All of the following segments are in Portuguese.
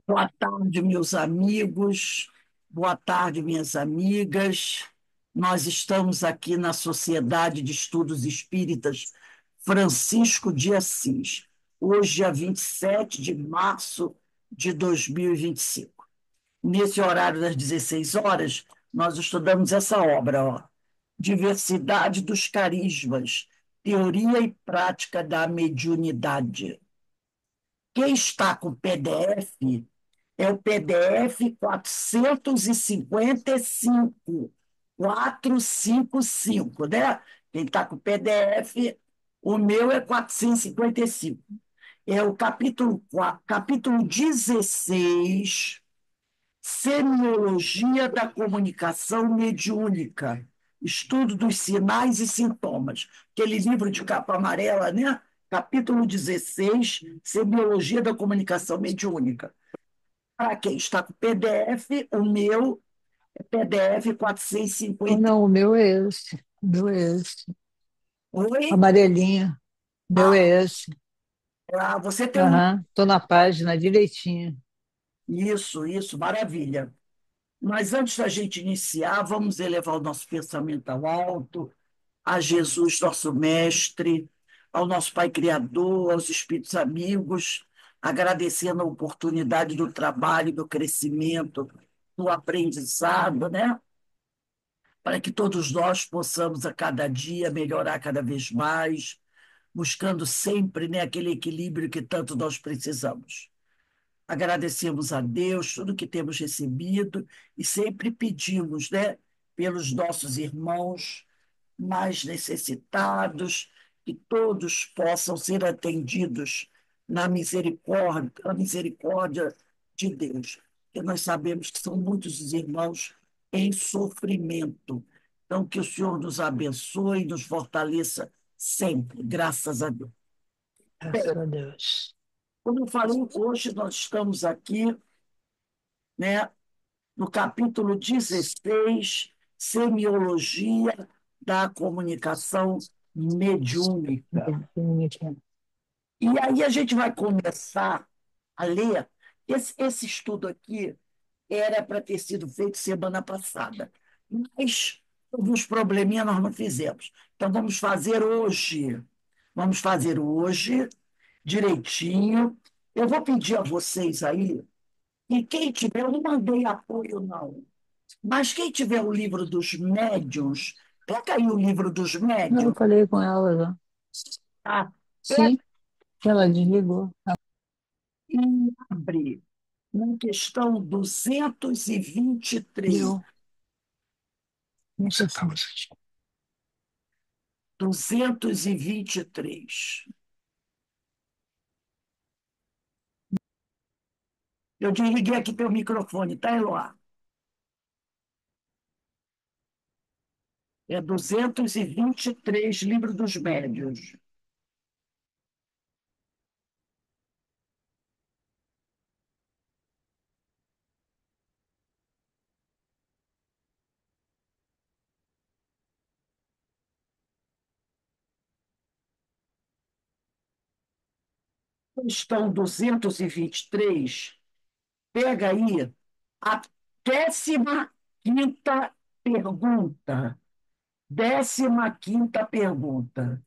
Boa tarde, meus amigos. Boa tarde, minhas amigas. Nós estamos aqui na Sociedade de Estudos Espíritas Francisco de Assis. Hoje é 27 de março de 2025. Nesse horário das 16 horas, nós estudamos essa obra, ó, Diversidade dos Carismas, Teoria e Prática da Mediunidade. Quem está com o PDF é o PDF 455, né? Quem está com o PDF, o meu é 455. É o capítulo 16, Semiologia da Comunicação Mediúnica, Estudo dos Sinais e Sintomas. Aquele livro de capa amarela, né? Capítulo 16, Semiologia da Comunicação Mediúnica. Para quem está com PDF, o meu é PDF Ou 450. não, o meu é esse. O meu é esse. Oi? Amarelinho. O meu Ah, é esse. você tem um. Aham, tô na página direitinho. Isso, maravilha. Mas antes da gente iniciar, vamos elevar o nosso pensamento ao alto, a Jesus, nosso Mestre, ao nosso Pai Criador, aos Espíritos amigos, agradecendo a oportunidade do trabalho, do crescimento, do aprendizado, né? Para que todos nós possamos a cada dia melhorar cada vez mais, buscando sempre, né, aquele equilíbrio que tanto nós precisamos. Agradecemos a Deus tudo que temos recebido e sempre pedimos, né, pelos nossos irmãos mais necessitados, que todos possam ser atendidos na misericórdia de Deus, que nós sabemos que são muitos os irmãos em sofrimento. Então, que o Senhor nos abençoe e nos fortaleça sempre, graças a Deus. Graças Bem, a Deus. como eu falei, hoje nós estamos aqui, né, no capítulo 16, Semiologia da Comunicação Mediúnica. E aí a gente vai começar a ler. Esse estudo aqui era para ter sido feito semana passada, mas houve uns probleminha, nós não fizemos. Então vamos fazer hoje. Vamos fazer hoje, direitinho. Eu vou pedir a vocês aí, e quem tiver, eu não mandei apoio, não. Mas quem tiver o livro dos médiuns, pega aí o livro dos Não, eu médiuns, falei com ela já. tá? Pega Sim, ela desligou. e abre na questão 223. Deu. Não sei se 223. Eu desliguei aqui teu microfone, tá, Eloá? É 223, livro dos médiuns. Questão 223, pega aí a 15ª pergunta. 15ª pergunta.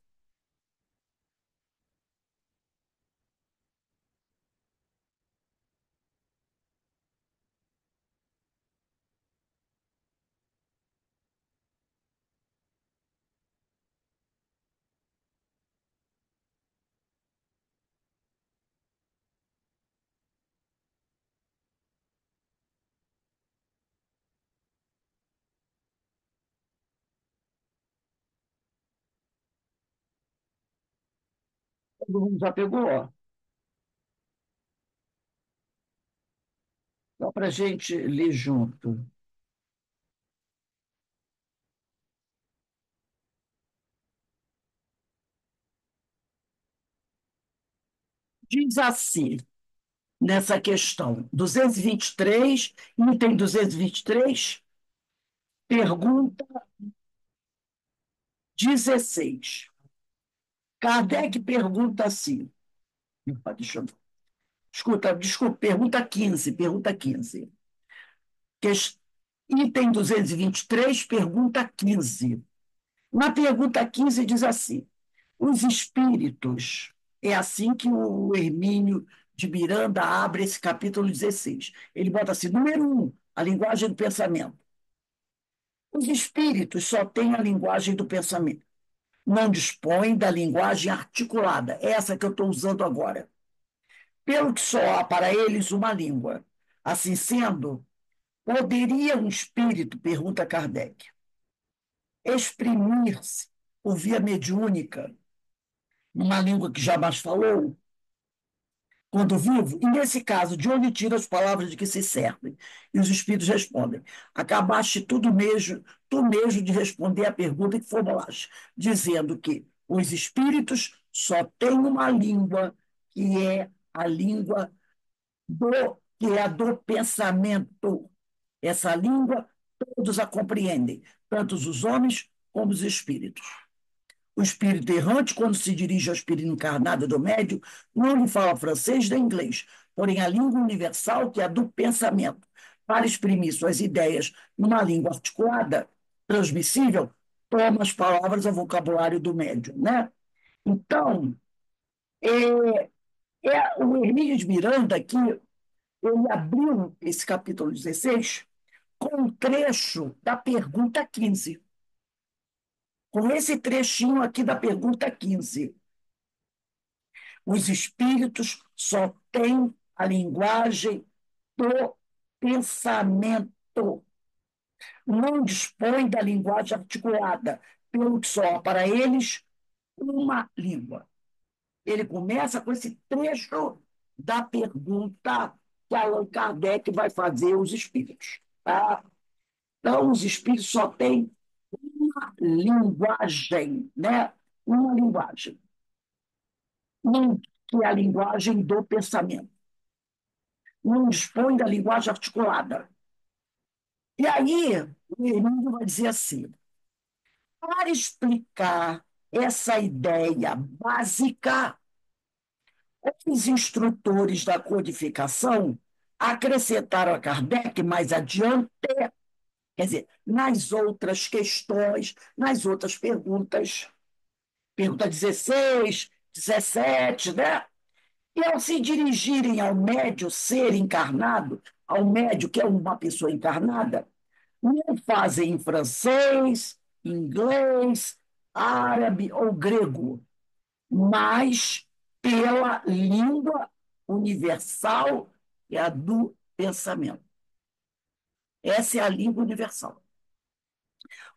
Todo mundo já pegou? Só para a gente ler junto. Diz assim, nessa questão, 223, item 223, pergunta 16. Kardec pergunta assim, deixa eu ver. Escuta, desculpa, pergunta 15. Ques- Item 223, pergunta 15. Na pergunta 15 diz assim: os espíritos. É assim que o Hermínio de Miranda abre esse capítulo 16. Ele bota assim: número 1, a linguagem do pensamento. Os espíritos só têm a linguagem do pensamento. Não dispõem da linguagem articulada, essa que eu estou usando agora. Pelo que só há para eles uma língua. Assim sendo, poderia um espírito, pergunta Kardec, exprimir-se por via mediúnica, numa língua que jamais falou, quando vivo? E nesse caso, de onde tira as palavras de que se servem? E os espíritos respondem: acabaste tu mesmo de responder à pergunta que formulaste, dizendo que os espíritos só têm uma língua, que é a língua que é a do pensamento. Essa língua todos a compreendem, tanto os homens como os espíritos. O espírito errante, quando se dirige ao espírito encarnado do médium, não lhe fala francês nem inglês, porém a língua universal, que é a do pensamento, para exprimir suas ideias numa língua articulada, transmissível, toma as palavras ao vocabulário do médium, né? Então, o Hermínio de Miranda, aqui, ele abriu esse capítulo 16 com um trecho da pergunta 15, com esse trechinho aqui da pergunta 15. Os espíritos só têm a linguagem do pensamento, não dispõem da linguagem articulada, pelo que só há para eles uma língua. Ele começa com esse trecho da pergunta que Allan Kardec vai fazer aos espíritos. Tá? Então, os espíritos só têm uma linguagem, né? Uma linguagem, que é a linguagem do pensamento. Não dispõe da linguagem articulada. E aí, o Emílio vai dizer assim: para explicar essa ideia básica, os instrutores da codificação acrescentaram a Kardec mais adiante, quer dizer, nas outras questões, nas outras perguntas, pergunta 16, 17, né? E ao se dirigirem ao médio ser encarnado, ao médio que é uma pessoa encarnada, não fazem em francês, inglês, árabe ou grego, mas pela língua universal, que é a do pensamento. Essa é a língua universal.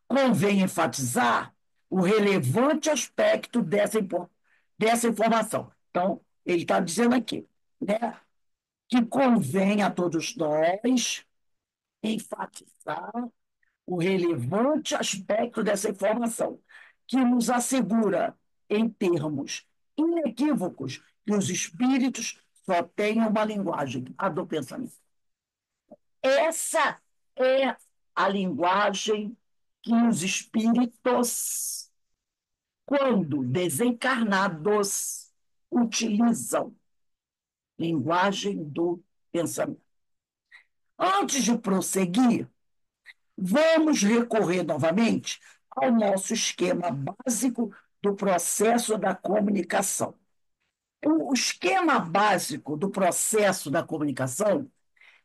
Convém enfatizar o relevante aspecto dessa informação. Então, ele está dizendo aqui, né, que convém a todos nós enfatizar o relevante aspecto dessa informação, que nos assegura, em termos inequívocos, que os espíritos só têm uma linguagem, a do pensamento. Essa é a linguagem que os espíritos, quando desencarnados, utilizam, linguagem do pensamento. Antes de prosseguir, vamos recorrer novamente ao nosso esquema básico do processo da comunicação. O esquema básico do processo da comunicação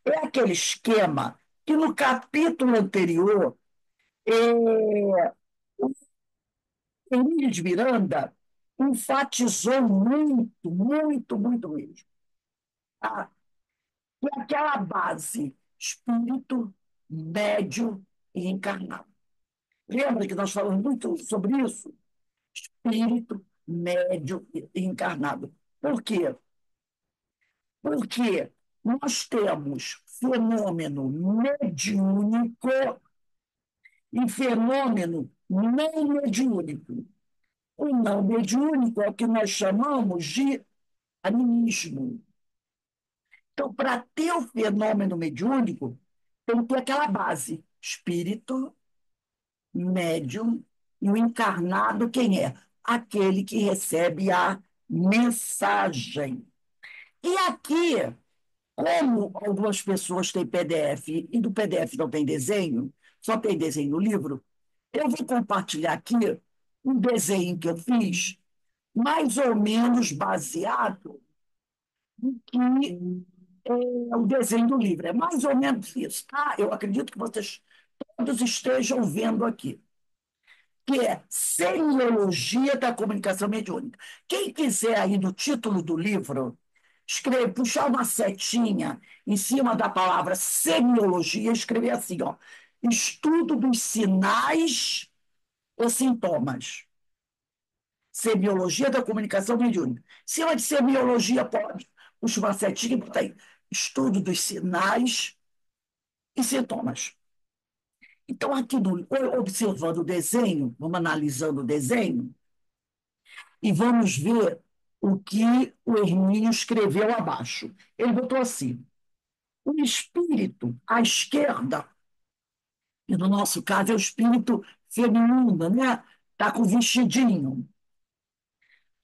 é aquele esquema que no capítulo anterior, o Emílio de Miranda enfatizou muito, muito, muito mesmo. Tá? Que é aquela base espírito, médio e encarnado. Lembra que nós falamos muito sobre isso? Espírito, médio e encarnado. Por quê? Porque nós temos fenômeno mediúnico e fenômeno não mediúnico. O não mediúnico é o que nós chamamos de animismo. Então, para ter o fenômeno mediúnico, tem que ter aquela base: espírito, médium e o encarnado, quem é? Aquele que recebe a mensagem. E aqui, como algumas pessoas têm PDF e do PDF não tem desenho, só tem desenho no livro, eu vou compartilhar aqui um desenho que eu fiz, mais ou menos baseado no que é o desenho do livro. É mais ou menos isso, tá? Eu acredito que vocês todos estejam vendo aqui, que é Semiologia da Comunicação Mediúnica. Quem quiser aí no título do livro, escrever, puxar uma setinha em cima da palavra semiologia, escrever assim, ó, estudo dos sinais e sintomas. Semiologia da Comunicação Mediúnica. Em cima de semiologia, pode, puxa uma setinha e bota aí, estudo dos sinais e sintomas. Então, aqui, observando o desenho, vamos analisando o desenho, e vamos ver o que o Hermínio escreveu abaixo. Ele botou assim: o espírito à esquerda, e no nosso caso é o espírito feminino, né? Está com vestidinho,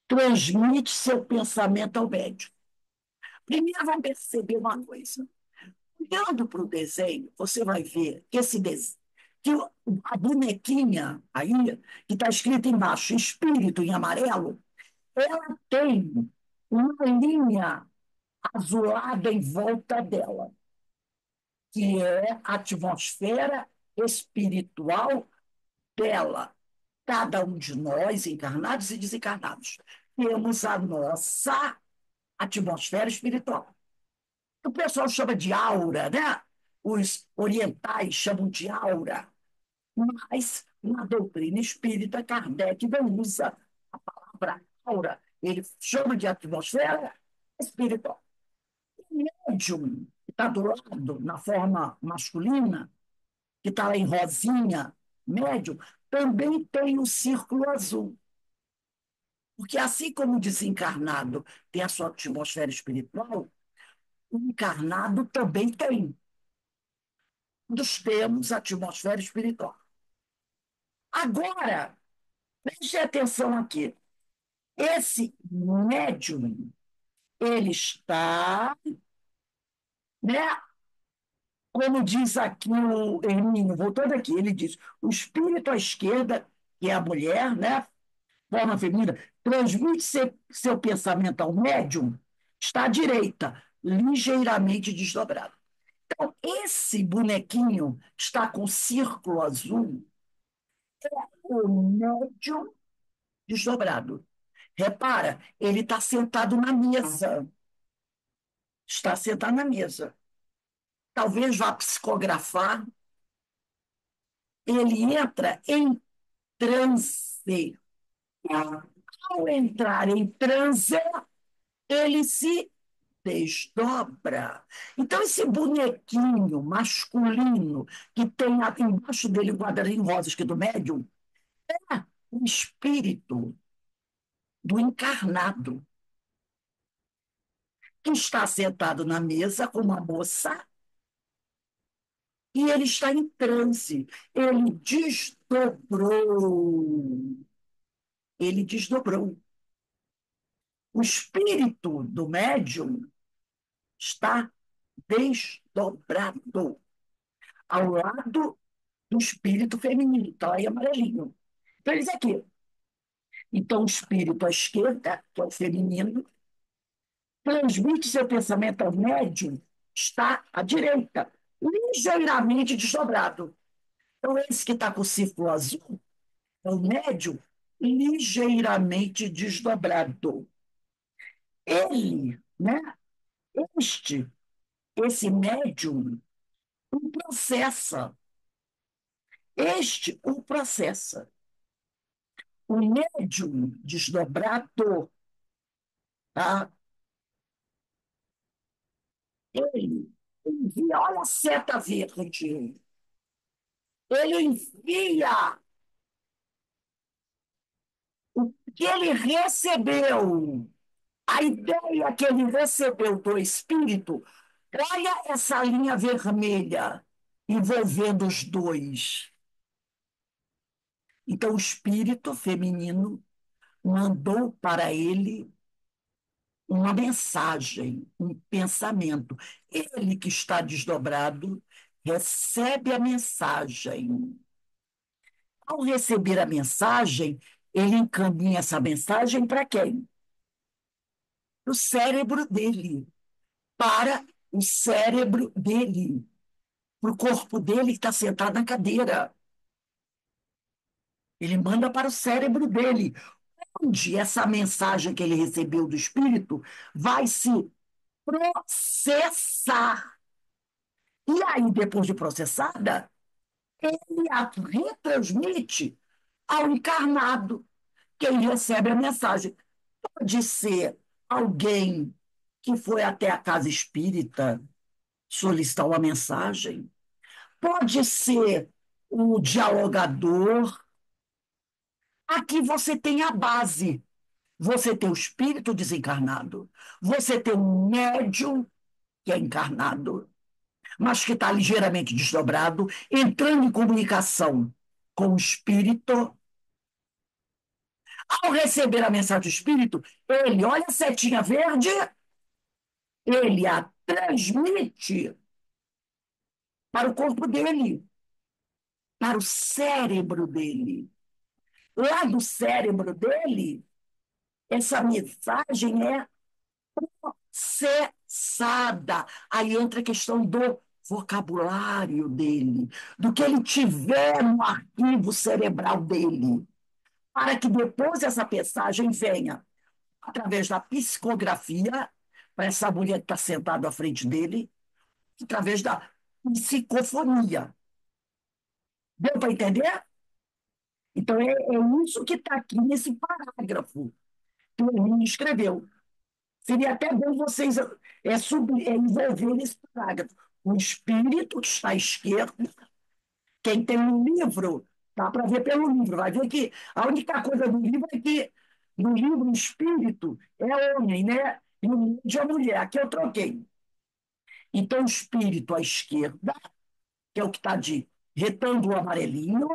transmite seu pensamento ao médium. Primeiro, vamos perceber uma coisa. Olhando para o desenho, você vai ver que esse desenho, que a bonequinha aí, que está escrito embaixo, espírito em amarelo, ela tem uma linha azulada em volta dela, que é a atmosfera espiritual dela. Cada um de nós, encarnados e desencarnados, temos a nossa atmosfera espiritual. O pessoal chama de aura, né? Os orientais chamam de aura, mas na doutrina espírita, Kardec não usa a palavra aura, ele chama de atmosfera espiritual. O médium, que está do lado, na forma masculina, que está lá em rosinha, médium, também tem o círculo azul. Porque assim como o desencarnado tem a sua atmosfera espiritual, o encarnado também tem. Todos temos a atmosfera espiritual. Agora, preste atenção aqui. Esse médium, ele está, né, como diz aqui o Hermínio, voltando aqui, ele diz: o espírito à esquerda, que é a mulher, né, forma feminina, transmite seu pensamento ao médium, está à direita, ligeiramente desdobrado. Então, esse bonequinho está com círculo azul, o médium desdobrado. Repara, ele está sentado na mesa. Está sentado na mesa. Talvez vá psicografar. Ele entra em transe. Ao entrar em transe, ele se desdobra. Então, esse bonequinho masculino que tem embaixo dele um quadradinho rosa escrito médium, é o espírito do encarnado, que está sentado na mesa com uma moça e ele está em transe. Ele desdobrou. Ele desdobrou. O espírito do médium está desdobrado ao lado do espírito feminino, está aí amarelinho. Então, eles aqui. Então, o espírito à esquerda, que é o feminino, transmite seu pensamento ao médium, está à direita, ligeiramente desdobrado. Então, esse que está com o círculo azul é o médium ligeiramente desdobrado. Ele, né, este, esse médium, o processa. Este o processa. O médium desdobrado, tá? Ele envia, olha a seta verde, ele envia o que ele recebeu, a ideia que ele recebeu do Espírito. Olha essa linha vermelha envolvendo os dois. Então, o espírito feminino mandou para ele uma mensagem, um pensamento. Ele que está desdobrado recebe a mensagem. Ao receber a mensagem, ele encaminha essa mensagem para quem? Para o cérebro dele, para o cérebro dele, para o corpo dele que está sentado na cadeira. Ele manda para o cérebro dele, onde essa mensagem que ele recebeu do Espírito vai se processar. E aí, depois de processada, ele a retransmite ao encarnado, quem recebe a mensagem. Pode ser alguém que foi até a casa espírita solicitar uma mensagem, pode ser o dialogador. Aqui você tem a base. Você tem o espírito desencarnado, você tem um médium que é encarnado, mas que está ligeiramente desdobrado, entrando em comunicação com o espírito. Ao receber a mensagem do espírito, ele olha a setinha verde, ele a transmite para o corpo dele, para o cérebro dele. Lá do cérebro dele, essa mensagem é cessada. Aí entra a questão do vocabulário dele, do que ele tiver no arquivo cerebral dele, para que depois essa mensagem venha através da psicografia, para essa mulher que está sentada à frente dele, através da psicofonia. Deu para entender? Então, é isso que está aqui nesse parágrafo que o Hermínio escreveu. Seria até bom vocês envolverem esse parágrafo. O espírito que está à esquerda, quem tem um livro, dá para ver pelo livro, vai ver que a única coisa do livro é que no livro o espírito é homem, né? E o médium é mulher. Aqui eu troquei. Então, o espírito à esquerda, que é o que está de retângulo amarelinho,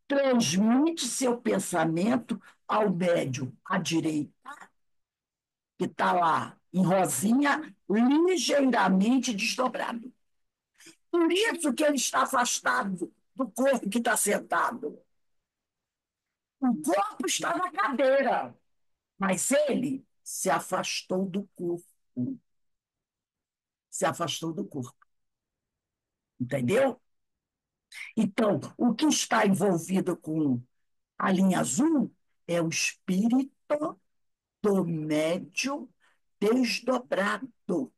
transmite seu pensamento ao médium à direita, que está lá em rosinha, ligeiramente desdobrado. Por isso que ele está afastado do corpo que está sentado. O corpo está na cadeira, mas ele se afastou do corpo. Se afastou do corpo. Entendeu? Então, o que está envolvido com a linha azul é o espírito do médium desdobrado,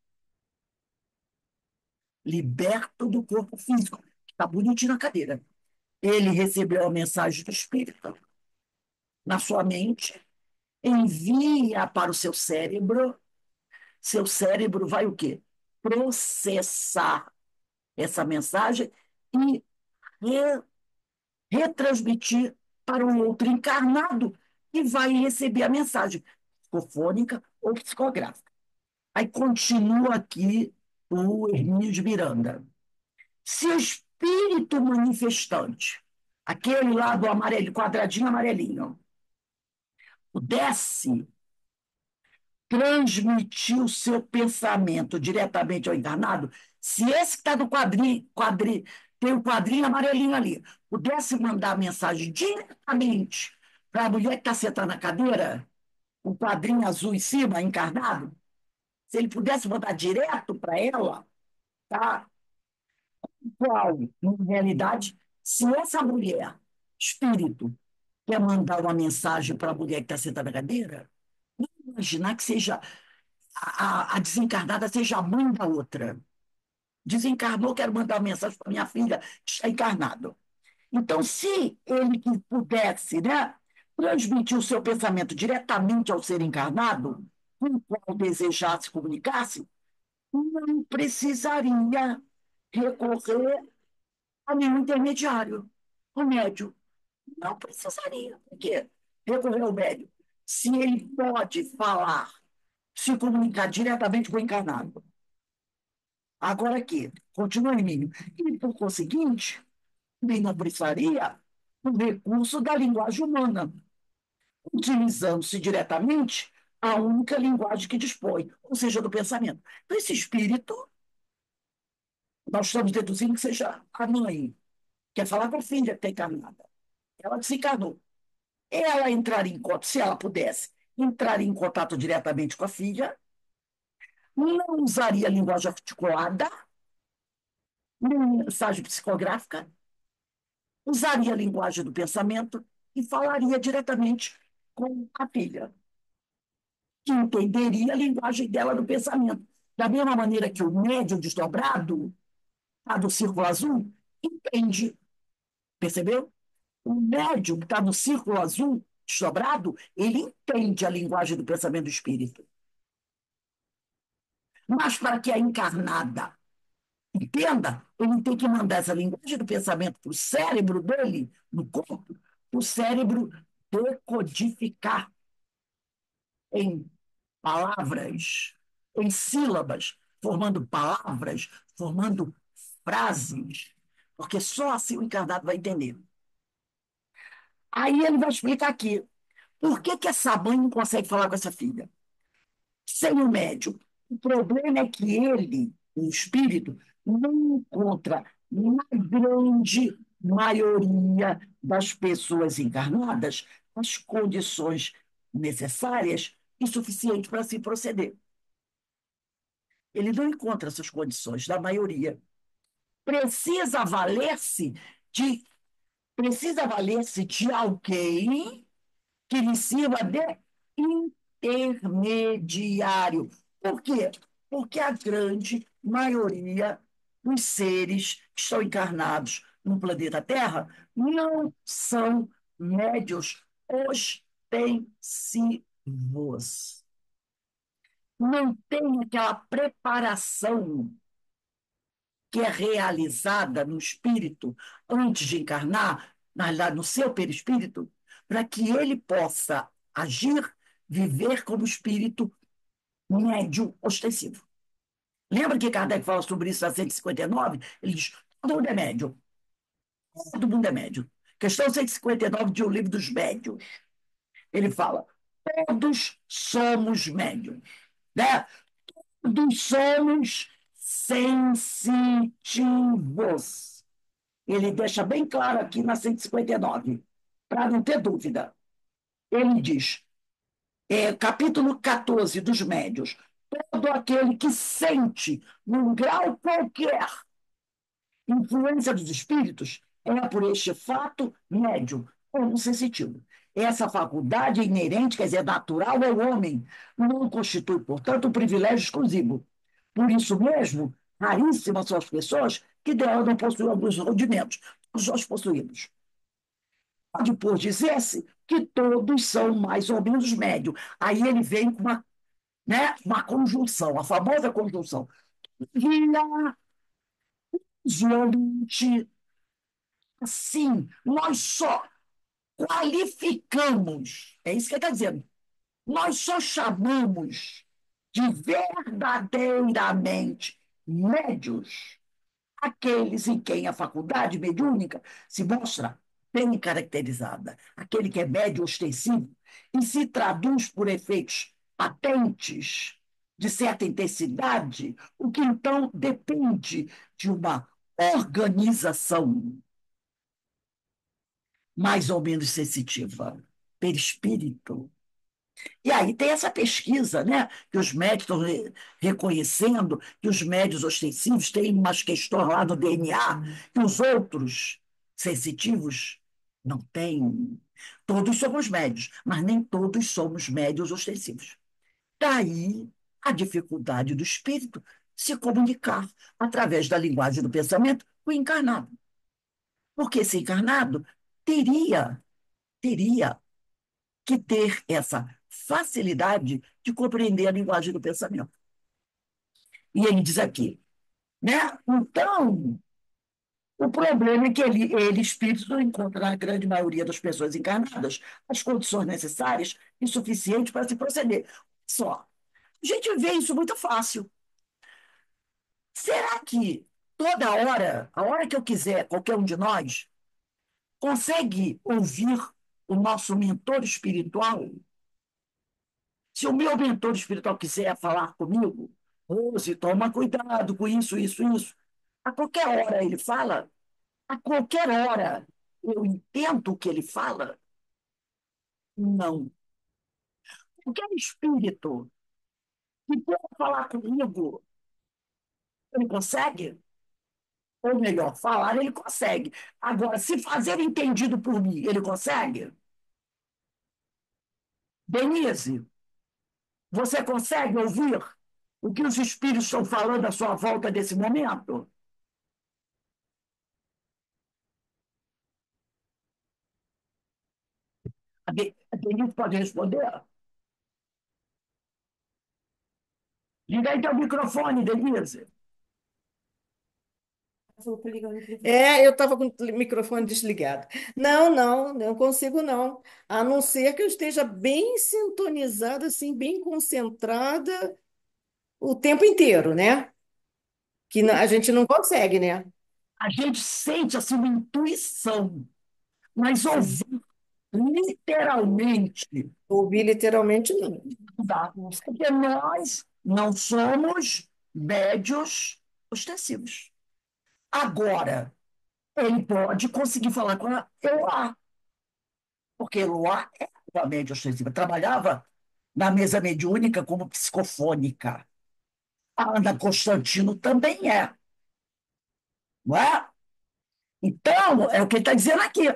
liberto do corpo físico, que está bonitinho na cadeira. Ele recebeu a mensagem do espírito na sua mente, envia para o seu cérebro vai o quê? Processar essa mensagem e re- retransmitir para um outro encarnado que vai receber a mensagem psicofônica ou psicográfica. Aí continua aqui o Hermínio de Miranda. Se o espírito manifestante, aquele lá do amarelo, quadradinho amarelinho, pudesse transmitir o seu pensamento diretamente ao encarnado, se esse que está no tem o quadrinho amarelinho ali, pudesse mandar a mensagem diretamente para a mulher que está sentada na cadeira, o quadrinho azul em cima, encarnado, se ele pudesse mandar direto para ela, tá? Qual, na realidade, se essa mulher, espírito, quer mandar uma mensagem para a mulher que está sentada na cadeira, imaginar que seja a desencarnada seja a mãe da outra. Desencarnou, quero mandar uma mensagem para minha filha que está encarnado. Então, se ele que pudesse, né, transmitir o seu pensamento diretamente ao ser encarnado, com o qual desejasse comunicar-se, não precisaria recorrer a nenhum intermediário, o médium. Não precisaria. Por quê? Recorrer ao médium. Se ele pode falar, se comunicar diretamente com o encarnado. Agora aqui, continua Emílio. E, por conseguinte, também não precisaria do recurso da linguagem humana, utilizando-se diretamente a única linguagem que dispõe, ou seja, do pensamento. Então, esse espírito, nós estamos deduzindo que seja a mãe, quer falar com a filha que está encarnada. Ela desencarnou. Ela entraria em contato, se ela pudesse, entraria em contato diretamente com a filha, não usaria linguagem articulada, nem mensagem psicográfica, usaria a linguagem do pensamento e falaria diretamente com a filha, que entenderia a linguagem dela do pensamento. Da mesma maneira que o médium desdobrado, a do círculo azul, entende, percebeu? O médium que está no círculo azul desdobrado, ele entende a linguagem do pensamento do espírito. Mas para que a encarnada entenda, ele tem que mandar essa linguagem do pensamento para o cérebro dele, no corpo, para o cérebro decodificar em palavras, em sílabas, formando palavras, formando frases, porque só assim o encarnado vai entender. Aí ele vai explicar aqui por que que essa mãe não consegue falar com essa filha sem o médium. O problema é que ele, o espírito, não encontra na grande maioria das pessoas encarnadas as condições necessárias e suficientes para se proceder. Ele não encontra essas condições, da maioria. Precisa valer-se de, precisa valer-se de alguém que lhe sirva de intermediário. Por quê? Porque a grande maioria dos seres que estão encarnados no planeta Terra não são médios ostensivos. Não tem aquela preparação que é realizada no espírito antes de encarnar, na realidade, no seu perispírito, para que ele possa agir, viver como espírito médio ostensivo. Lembra que Kardec fala sobre isso na 159? Ele diz: todo mundo é médio. Todo mundo é médio. Questão 159 de O Livro dos Médios. Ele fala: todos somos médios. Né? Todos somos sensitivos. Ele deixa bem claro aqui na 159, para não ter dúvida. Ele diz, capítulo 14 dos Médios, todo aquele que sente, num grau qualquer, influência dos espíritos, é por este fato médium, ou sensitivo. Essa faculdade é inerente, quer dizer, natural ao homem, não constitui, portanto, um privilégio exclusivo. Por isso mesmo, raríssimas são as pessoas que dela não possuem alguns rudimentos. Todos nós possuímos. Pode, por dizer-se que todos são mais ou menos médios. Aí ele vem com uma conjunção, a famosa conjunção. Via usualmente assim, nós só qualificamos, é isso que ele está dizendo, nós só chamamos de verdadeiramente médios aqueles em quem a faculdade mediúnica se mostra bem caracterizada, aquele que é médio ostensivo e se traduz por efeitos patentes de certa intensidade, o que então depende de uma organização mais ou menos sensitiva, perispírito. E aí tem essa pesquisa, né, que os médicos estão reconhecendo que os médios ostensivos têm umas questões lá no DNA que os outros sensitivos não têm. Todos somos médios, mas nem todos somos médios ostensivos. Daí a dificuldade do espírito se comunicar através da linguagem do pensamento com o encarnado. Porque esse encarnado teria que ter essa facilidade de compreender a linguagem do pensamento. E ele diz aqui, né? Então, o problema é que ele espírito, não encontra na grande maioria das pessoas encarnadas as condições necessárias e suficientes para se proceder. Só, a gente vê isso muito fácil. Será que toda hora, a hora que eu quiser, qualquer um de nós, consegue ouvir o nosso mentor espiritual? Se o meu mentor espiritual quiser falar comigo, Rose, toma cuidado com isso, isso, isso. A qualquer hora ele fala, a qualquer hora eu entendo o que ele fala? Não. Qualquer espírito que quer falar comigo, ele consegue? Ou melhor, falar ele consegue. Agora, se fazer entendido por mim, ele consegue? Denise, você consegue ouvir o que os espíritos estão falando à sua volta nesse momento? A Denise pode responder? Liga aí teu microfone, Denise. Eu estava com o microfone desligado. Não consigo não. A não ser que eu esteja bem sintonizada, assim, bem concentrada o tempo inteiro, né? A gente não consegue, né? A gente sente assim uma intuição, mas Sim. ouvir literalmente Ouvir literalmente não. não dá. Porque nós não somos médios ostensivos. Agora, ele pode conseguir falar com a Eloá, porque Eloá é uma média ostensiva. Trabalhava na mesa mediúnica como psicofônica. A Ana Constantino também é, não é? Então, é o que ele está dizendo aqui.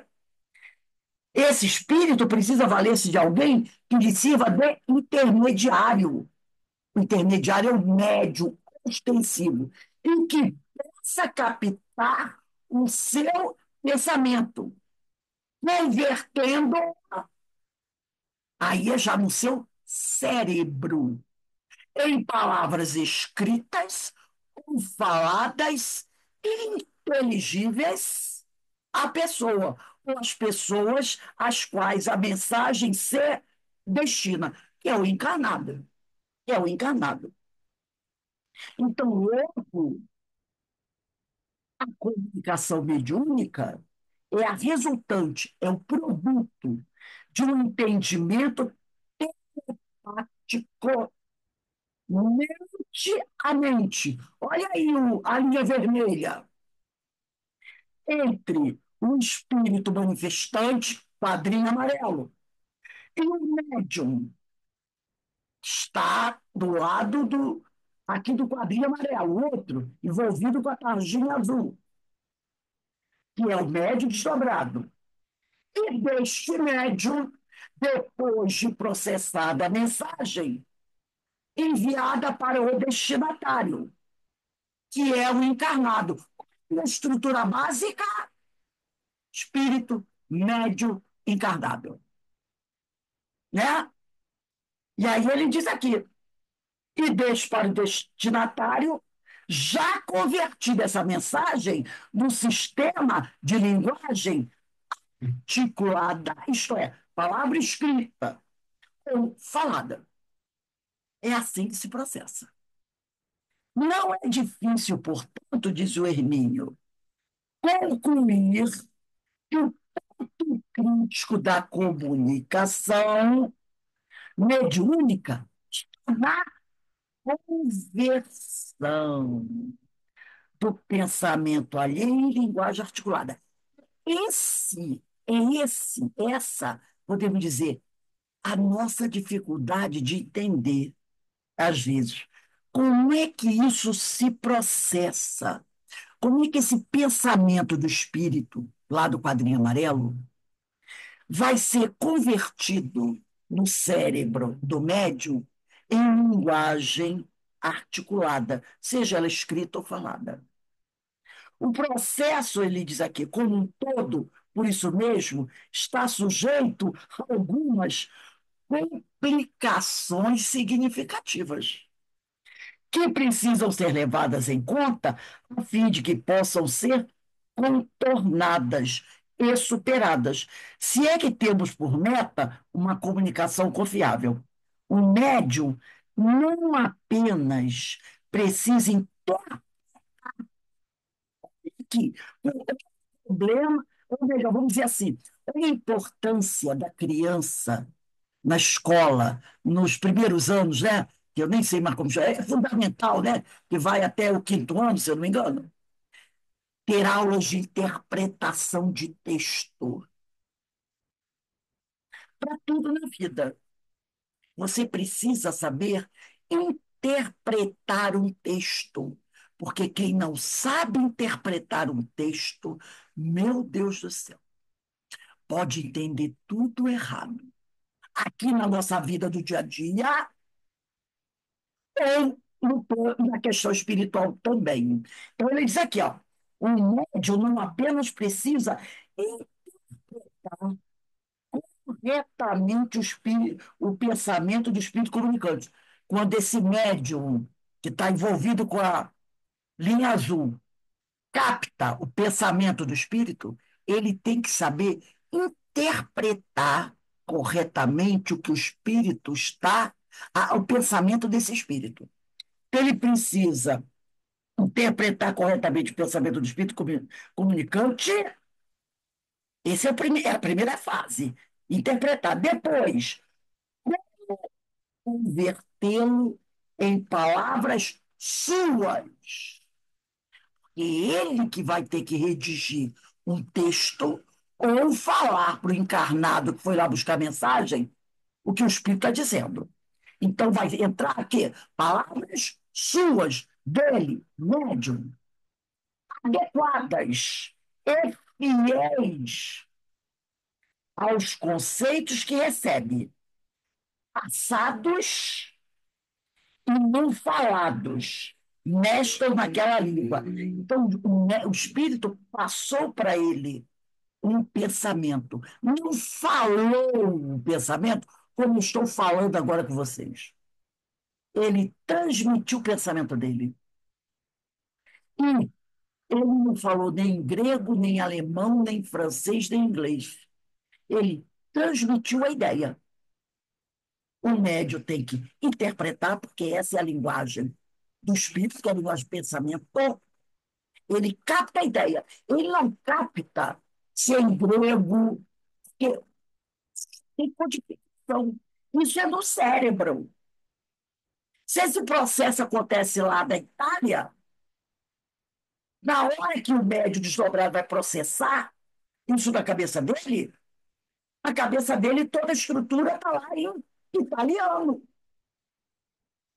Esse espírito precisa valer-se de alguém que lhe sirva de intermediário. O intermediário é o médium ostensivo, em que possa captar o seu pensamento, convertendo aí é já no seu cérebro, em palavras escritas ou faladas inteligíveis à pessoa, ou às pessoas às quais a mensagem se destina, que é o encarnado, que é o encarnado. Então, logo, a comunicação mediúnica é a resultante, é o produto de um entendimento telepático mente a mente. Olha aí a linha vermelha entre o espírito manifestante, padrinho amarelo, e o médium está do lado aqui do quadrinho amarelo, o outro envolvido com a tarjinha azul, que é o médium desdobrado. E deste médium, depois de processada a mensagem, enviada para o destinatário, que é o encarnado. A estrutura básica, espírito médio encarnado. Né? E aí ele diz aqui, e deixa para o destinatário já convertida essa mensagem no sistema de linguagem articulada, isto é, palavra escrita ou falada. É assim que se processa. Não é difícil, portanto, diz o Hermínio, concluir que o ponto crítico da comunicação mediúnica na conversão do pensamento alheio em linguagem articulada. Essa, podemos dizer, a nossa dificuldade de entender, às vezes, como é que isso se processa, como é que esse pensamento do espírito, lá do quadrinho amarelo, vai ser convertido no cérebro do médium em linguagem articulada, seja ela escrita ou falada. O processo, ele diz aqui, como um todo, por isso mesmo, está sujeito a algumas complicações significativas que precisam ser levadas em conta a fim de que possam ser contornadas e superadas, se é que temos por meta uma comunicação confiável. O médium não apenas precisa entender que o problema, ou melhor, vamos dizer assim, a importância da criança na escola, nos primeiros anos, né? Que eu nem sei mais como chama, é fundamental, né? Que vai até o quinto ano, se eu não me engano. Ter aulas de interpretação de texto. Para tudo na vida. Você precisa saber interpretar um texto. Porque quem não sabe interpretar um texto, meu Deus do céu, pode entender tudo errado. Aqui na nossa vida do dia a dia, ou na questão espiritual também. Então, ele diz aqui, ó, o médium não apenas precisa corretamente o pensamento do espírito comunicante. Quando esse médium que está envolvido com a linha azul capta o pensamento do espírito, ele tem que saber interpretar corretamente o que o espírito está, o pensamento desse espírito. Então, ele precisa interpretar corretamente o pensamento do espírito comunicante. Essa é a primeira fase. Interpretar. Depois, convertê-lo em palavras suas. E ele que vai ter que redigir um texto ou falar para o encarnado que foi lá buscar mensagem o que o Espírito está dizendo. Então, vai entrar aqui palavras suas, dele, médium, adequadas e fiéis aos conceitos que recebe, passados e não falados, nesta ou naquela língua. Então, o Espírito passou para ele um pensamento, não falou o pensamento como estou falando agora com vocês. Ele transmitiu o pensamento dele. E ele não falou nem em grego, nem em alemão, nem em francês, nem em inglês. Ele transmitiu a ideia. O médio tem que interpretar, porque essa é a linguagem do espírito, que é a linguagem do pensamento. Ele capta a ideia. Ele não capta se é em grego, porque tem codificação. Isso é no cérebro. Se esse processo acontece lá na Itália, na hora que o médio desdobrado vai processar isso na cabeça dele, a cabeça dele, toda a estrutura está lá em italiano.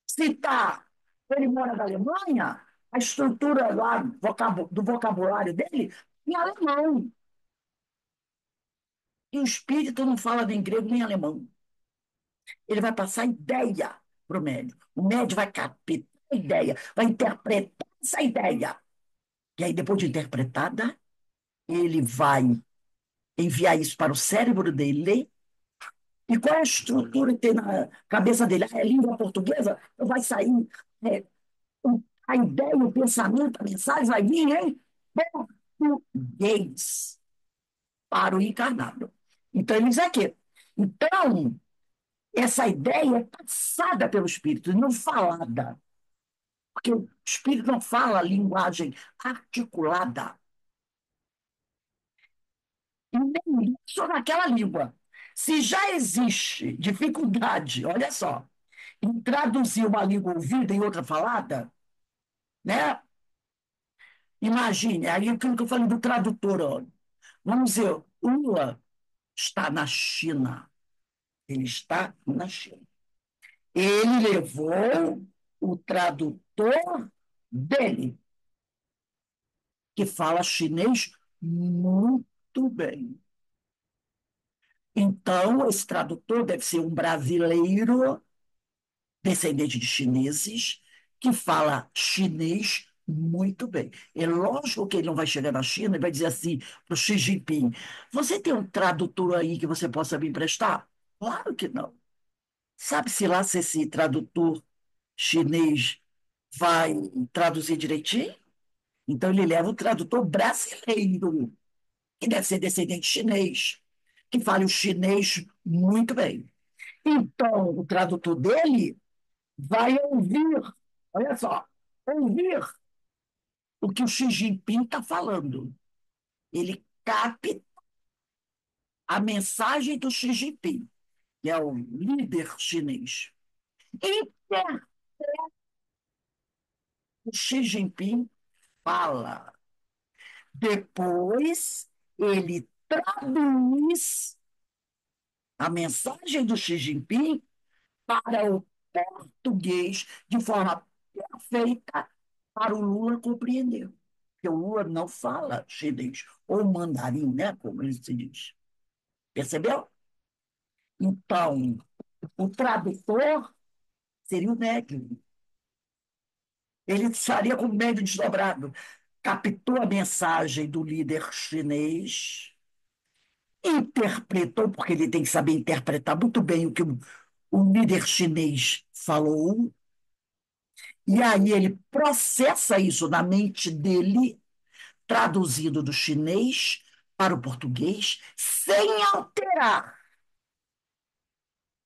Se está, ele mora na Alemanha, a estrutura lá do vocabulário dele em alemão. E o espírito não fala nem grego nem alemão. Ele vai passar ideia para o médium. O médium vai captar a ideia, vai interpretar essa ideia. E aí, depois de interpretada, ele vai enviar isso para o cérebro dele. E qual é a estrutura que tem na cabeça dele? Ah, é língua portuguesa? Então vai sair é, a ideia, o pensamento, a mensagem vai vir em português para o encarnado. Então, ele diz aqui. Então, essa ideia é passada pelo espírito, não falada. Porque o espírito não fala a linguagem articulada. E nem só naquela língua. Se já existe dificuldade, olha só, em traduzir uma língua ouvida em outra falada, né? Imagine, aí aquilo que eu falei do tradutor, ó. Vamos dizer, o Lula está na China. Ele está na China. Ele levou o tradutor dele, que fala chinês muito bem. Então, esse tradutor deve ser um brasileiro, descendente de chineses, que fala chinês muito bem. É lógico que ele não vai chegar na China e vai dizer assim para o Xi Jinping: você tem um tradutor aí que você possa me emprestar? Claro que não. Sabe-se lá se esse tradutor chinês vai traduzir direitinho? Então, ele leva o tradutor brasileiro, que deve ser descendente chinês, que fale o chinês muito bem. Então, o tradutor dele vai ouvir, olha só, ouvir o que o Xi Jinping está falando. Ele capta a mensagem do Xi Jinping. que é o líder chinês, inter- o Xi Jinping fala. Depois, ele traduz a mensagem do Xi Jinping para o português de forma perfeita para o Lula compreender. Porque o Lula não fala chinês, ou mandarim, né, como ele se diz. Percebeu? Então, o tradutor seria o médium. Ele estaria com o médium desdobrado. Captou a mensagem do líder chinês, interpretou, porque ele tem que saber interpretar muito bem o que o líder chinês falou, e aí ele processa isso na mente dele, traduzindo do chinês para o português, sem alterar,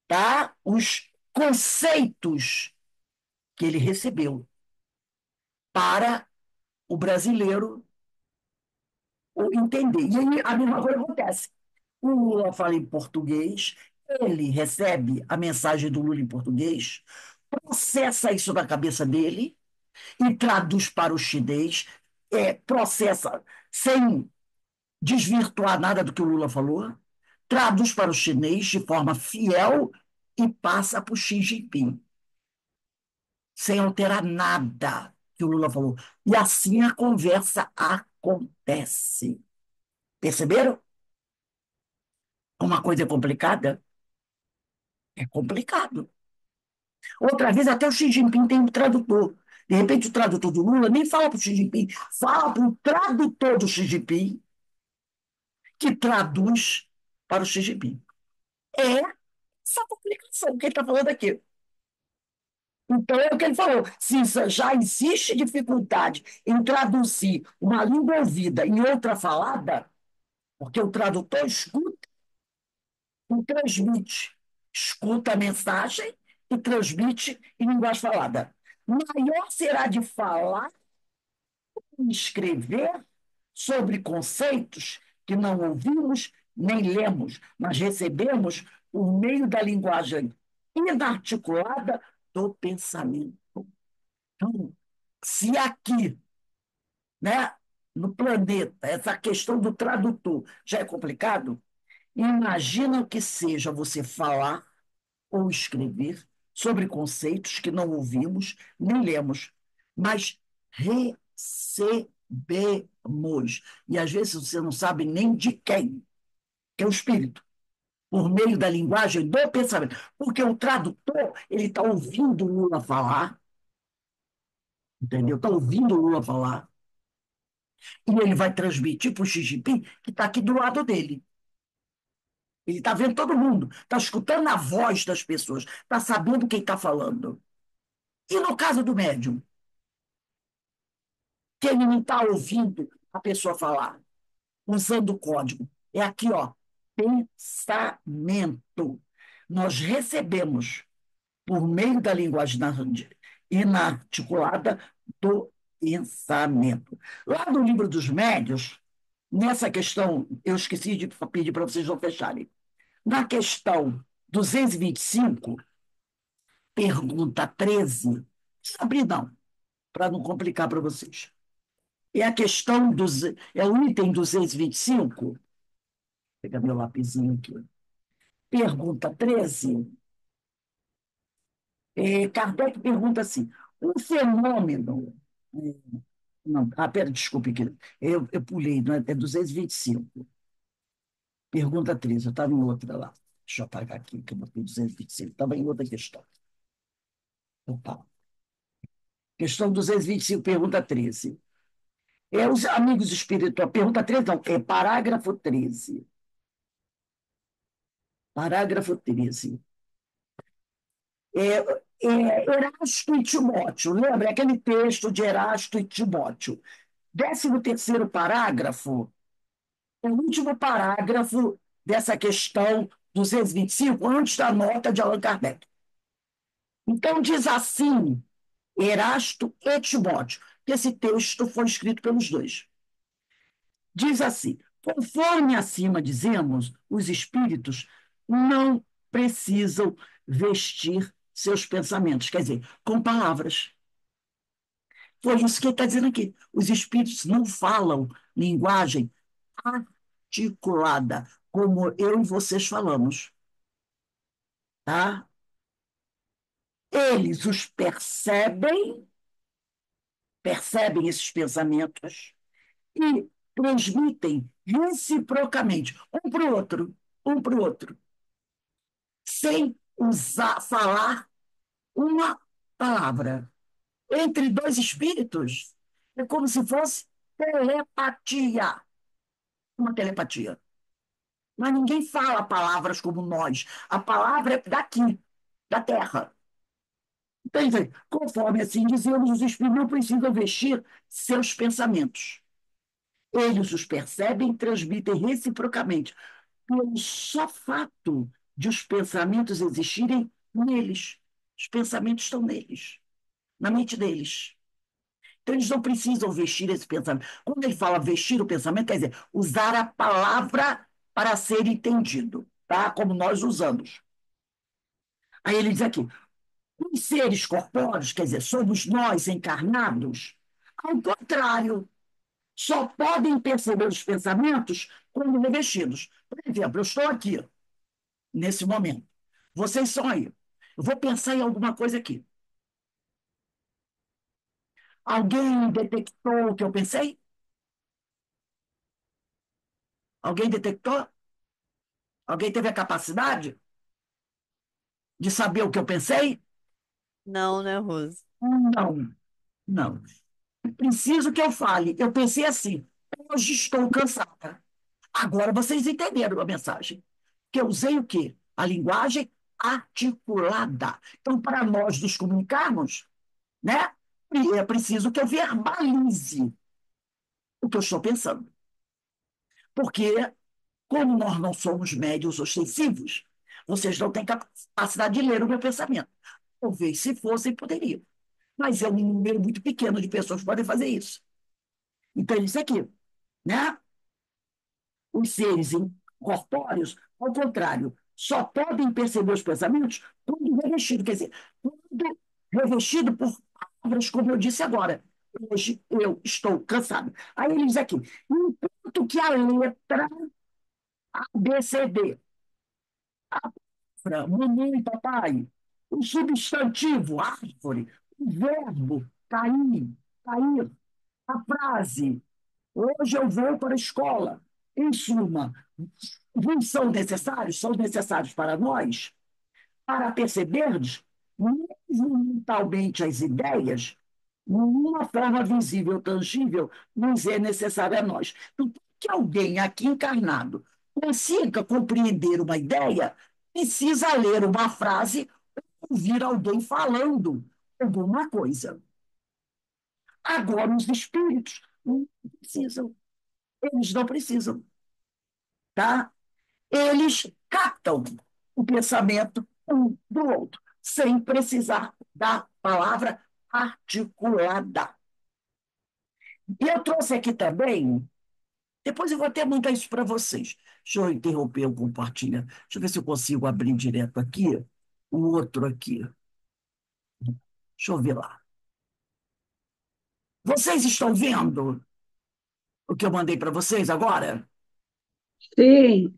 tá, os conceitos que ele recebeu para o brasileiro entender. E aí a mesma coisa acontece. O Lula fala em português, ele recebe a mensagem do Lula em português, processa isso na cabeça dele e traduz para o chinês, processa sem desvirtuar nada do que o Lula falou, traduz para o chinês de forma fiel e passa para o Xi Jinping, sem alterar nada que o Lula falou. E assim a conversa acontece. Perceberam? Uma coisa é complicada? É complicado. Outra vez, até o Xi Jinping tem um tradutor. De repente, o tradutor do Lula nem fala para o Xi Jinping, fala para o tradutor do Xi Jinping, que traduz para o Xi Jinping. É essa complicação que ele está falando aqui. Então, é o que ele falou. Se já existe dificuldade em traduzir uma língua ouvida em outra falada, porque o tradutor escuta e transmite. Escuta a mensagem e transmite em linguagem falada. Maior será de falar e escrever sobre conceitos que não ouvimos nem lemos, mas recebemos por meio da linguagem inarticulada do pensamento. Então, se aqui, né, no planeta, essa questão do tradutor já é complicado, imagina o que seja você falar ou escrever sobre conceitos que não ouvimos nem lemos, mas recebemos. E às vezes você não sabe nem de quem, que é o espírito, por meio da linguagem do pensamento. Porque o tradutor, ele está ouvindo o Lula falar, entendeu? Está ouvindo o Lula falar, e ele vai transmitir para o Xi Jinping, que está aqui do lado dele. Ele está vendo todo mundo, está escutando a voz das pessoas, está sabendo quem está falando. E no caso do médium, que ele não está ouvindo a pessoa falar, usando o código. É aqui, ó, pensamento. Nós recebemos, por meio da linguagem inarticulada, do pensamento. Lá no livro dos médios, nessa questão, eu esqueci de pedir para vocês não fecharem. Na questão 225, pergunta 13, abrir não, para não complicar para vocês. É a questão dos. É o item 225. Vou pegar meu lapisinho aqui. Pergunta 13. Kardec pergunta assim: um fenômeno. Não, pera, desculpe, aqui. Eu pulei, não é, é 225. Pergunta 13, eu estava em outra lá. Deixa eu apagar aqui, que eu botei 225. Estava em outra questão. Opa. Questão 225, pergunta 13. Os amigos espirituais. Pergunta 13, não, é parágrafo 13. Parágrafo 13. Erasto e Timóteo, lembra aquele texto de Erasto e Timóteo? 13º parágrafo, o último parágrafo dessa questão 225, antes da nota de Allan Kardec. Então, diz assim, Erasto e Timóteo, que esse texto foi escrito pelos dois. Diz assim, conforme acima dizemos, os espíritos não precisam vestir seus pensamentos, quer dizer, com palavras. Foi isso que ele está dizendo aqui. Os espíritos não falam linguagem articulada, como eu e vocês falamos, tá? Eles os percebem esses pensamentos e transmitem reciprocamente, um para o outro, sem falar uma palavra. Entre dois espíritos, é como se fosse telepatia, uma telepatia. Mas ninguém fala palavras como nós. A palavra é daqui, da Terra. Então, conforme assim dizemos, os espíritos não precisam vestir seus pensamentos. Eles os percebem e transmitem reciprocamente, pelo só fato de os pensamentos existirem neles. Os pensamentos estão neles, na mente deles. Então, eles não precisam vestir esse pensamento. Quando ele fala vestir o pensamento, quer dizer, usar a palavra para ser entendido, tá? Como nós usamos. Aí ele diz aqui, os seres corpóreos, quer dizer, somos nós encarnados, ao contrário, só podem perceber os pensamentos quando revestidos. Por exemplo, eu estou aqui, nesse momento. Vocês são aí. Eu vou pensar em alguma coisa aqui. Alguém detectou o que eu pensei? Alguém detectou? Alguém teve a capacidade de saber o que eu pensei? Não, né, Rose? Não, não. Preciso que eu fale. Eu pensei assim, hoje estou cansada. Agora vocês entenderam a mensagem. Que eu usei o quê? A linguagem articulada. Então, para nós nos comunicarmos, né, é preciso que eu verbalize o que eu estou pensando. Porque, como nós não somos médios ostensivos, vocês não têm capacidade de ler o meu pensamento. Talvez, se fossem, poderiam. Mas é um número muito pequeno de pessoas que podem fazer isso. Então, isso aqui, né? Os seres incorpóreos, ao contrário, só podem perceber os pensamentos quando revestido, quer dizer, quando revestido por palavras, como eu disse agora. Hoje eu estou cansado. Aí ele diz aqui, enquanto que a letra A, B, C, D, mamãe, papai, o substantivo, árvore, o verbo, cair, a frase, hoje eu vou para a escola. Em suma, não são necessários para nós, para percebermos mesmo mentalmente as ideias, nenhuma forma visível, tangível, nos é necessária a nós. Então, que alguém aqui encarnado consiga compreender uma ideia, precisa ler uma frase, ouvir alguém falando alguma coisa. Agora, os espíritos não precisam, eles não precisam, tá? Eles captam o pensamento um do outro, sem precisar da palavra articulada. E eu trouxe aqui também, depois eu vou até mandar isso para vocês. Deixa eu interromper o compartilhar. Deixa eu ver se eu consigo abrir direto aqui, o outro aqui. Deixa eu ver lá. Vocês estão vendo o que eu mandei para vocês agora? Sim,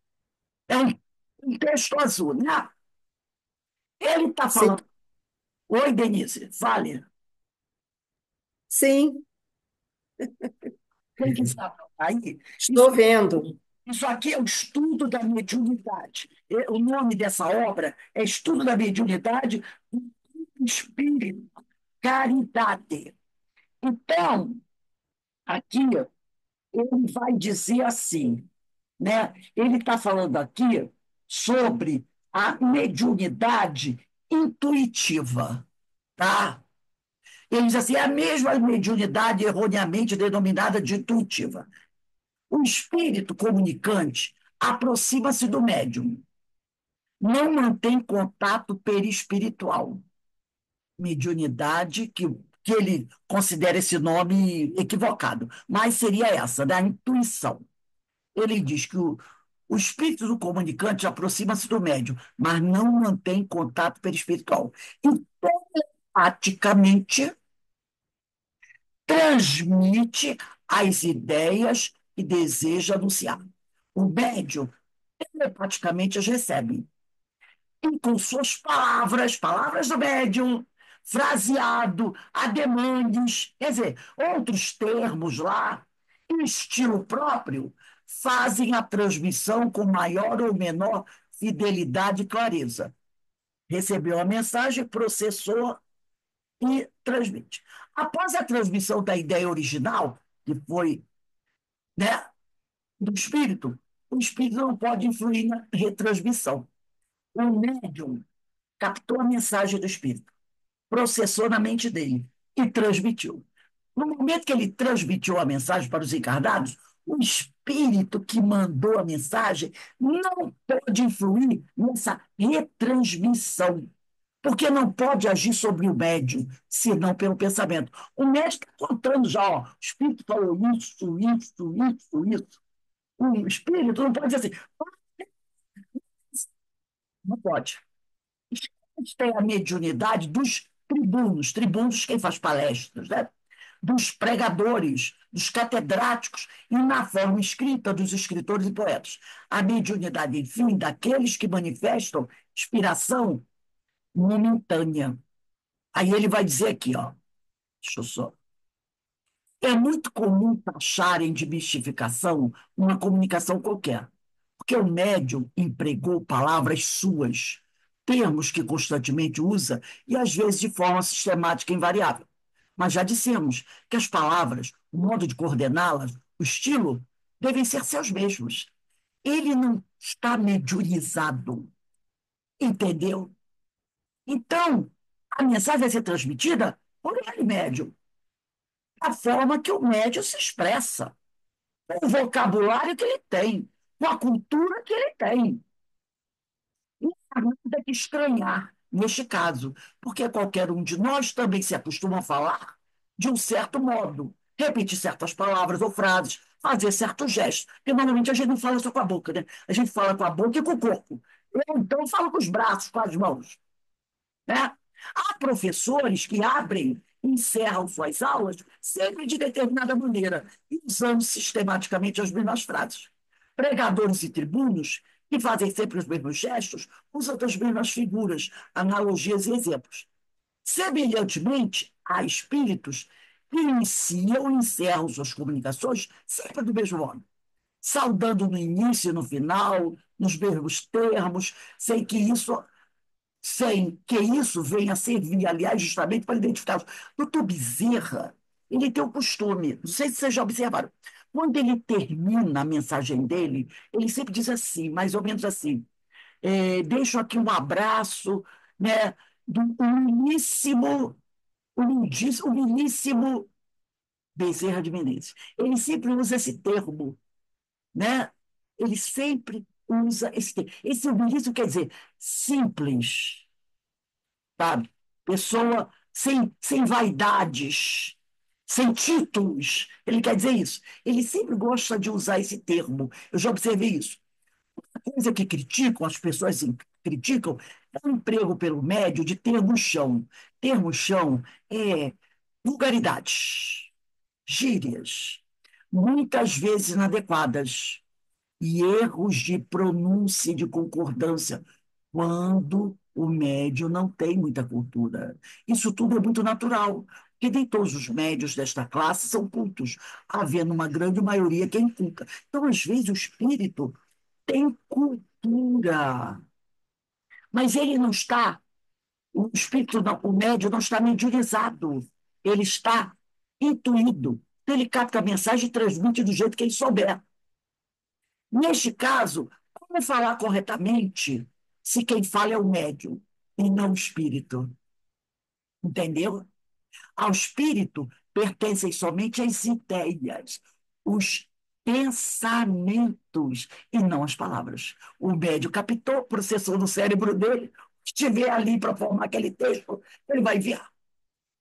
É um texto azul, né? Ele está Sim, falando. Oi, Denise, fale. sim, Quem que está aí? Isso, estou vendo. isso aqui é o estudo da mediunidade. O nome dessa obra é Estudo da Mediunidade do Espírito Caridade. Então, aqui ele vai dizer assim, né? Ele está falando aqui sobre a mediunidade intuitiva, tá? Ele diz assim, é a mesma mediunidade erroneamente denominada de intuitiva. O espírito comunicante aproxima-se do médium, não mantém contato perispiritual. Mediunidade, que ele considera esse nome equivocado, mas seria essa, da intuição. Ele diz que O espírito do comunicante aproxima-se do médium, mas não mantém contato perispiritual. E telepaticamente transmite as ideias que deseja anunciar. O médium telepaticamente as recebe. E com suas palavras, palavras do médium, fraseado, ademandes, quer dizer, outros termos lá, em estilo próprio, fazem a transmissão com maior ou menor fidelidade e clareza. Recebeu a mensagem, processou e transmite. Após a transmissão da ideia original, que foi, né, do espírito, o espírito não pode influir na retransmissão. O médium captou a mensagem do espírito, processou na mente dele e transmitiu. No momento que ele transmitiu a mensagem para os encarnados, o espírito que mandou a mensagem não pode influir nessa retransmissão, porque não pode agir sobre o médium, senão pelo pensamento. O médium está contando já, ó, o espírito falou isso. O espírito não pode dizer assim, não pode. Eles têm a mediunidade dos tribunos, tribunos quem faz palestras, né? Dos pregadores, dos catedráticos e na forma escrita dos escritores e poetas. A mediunidade, enfim, daqueles que manifestam inspiração momentânea. Aí ele vai dizer aqui, ó, deixa eu só. É muito comum taxarem de mistificação uma comunicação qualquer, porque o médium empregou palavras suas, termos que constantemente usa e às vezes de forma sistemática e invariável. Mas já dissemos que as palavras, o modo de coordená-las, o estilo, devem ser seus mesmos. Ele não está mediunizado, entendeu? Então, a mensagem vai ser transmitida por ele, médium, da forma que o médium se expressa, com o vocabulário que ele tem, com a cultura que ele tem. Não há nada que estranhar neste caso, porque qualquer um de nós também se acostuma a falar de um certo modo, repetir certas palavras ou frases, fazer certos gestos, porque normalmente a gente não fala só com a boca, né? A gente fala com a boca e com o corpo. Eu, então, falo com os braços, com as mãos, né? Há professores que abrem e encerram suas aulas sempre de determinada maneira, e usando sistematicamente as mesmas frases. Pregadores e tribunos, que fazem sempre os mesmos gestos, usam as mesmas figuras, analogias e exemplos. Semelhantemente, há espíritos que iniciam e encerram suas comunicações sempre do mesmo modo, saudando no início e no final, nos mesmos termos, sem que isso venha a servir, aliás, justamente para identificar. Doutor Bezerra, ele tem o costume, não sei se vocês já observaram, quando ele termina a mensagem dele, ele sempre diz assim, mais ou menos assim, deixo aqui um abraço, né, do lindíssimo Bezerra de Menezes. Ele sempre usa esse termo, né? Ele sempre usa esse termo. Esse humilíssimo quer dizer simples, sabe? Pessoa sem vaidades, sem títulos. Ele quer dizer isso. Ele sempre gosta de usar esse termo. Eu já observei isso. A coisa que criticam, as pessoas criticam, é o emprego pelo médio de termo chão. Termo chão é vulgaridades, gírias, muitas vezes inadequadas e erros de pronúncia e de concordância, quando o médio não tem muita cultura. Isso tudo é muito natural, porque nem todos os médios desta classe são cultos, havendo uma grande maioria que é inculta. Então, às vezes, o espírito tem cultura, mas ele não está, o espírito, não, o médio não está mediunizado, ele está intuído. Então, ele capta a mensagem e transmite do jeito que ele souber. Neste caso, como falar corretamente se quem fala é o médium e não o espírito? Entendeu? Ao espírito pertencem somente as ideias, os pensamentos e não as palavras. O médium captou, processou no cérebro dele, estiver ali para formar aquele texto, ele vai enviar.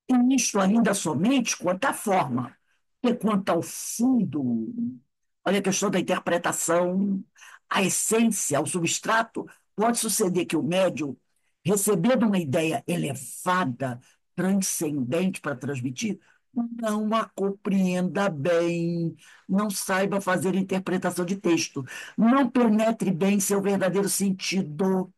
E isto ainda somente quanto à forma, e quanto ao fundo, olha a questão da interpretação, a essência, o substrato, pode suceder que o médium, recebendo uma ideia elevada, transcendente para transmitir, não a compreenda bem, não saiba fazer interpretação de texto, não penetre bem seu verdadeiro sentido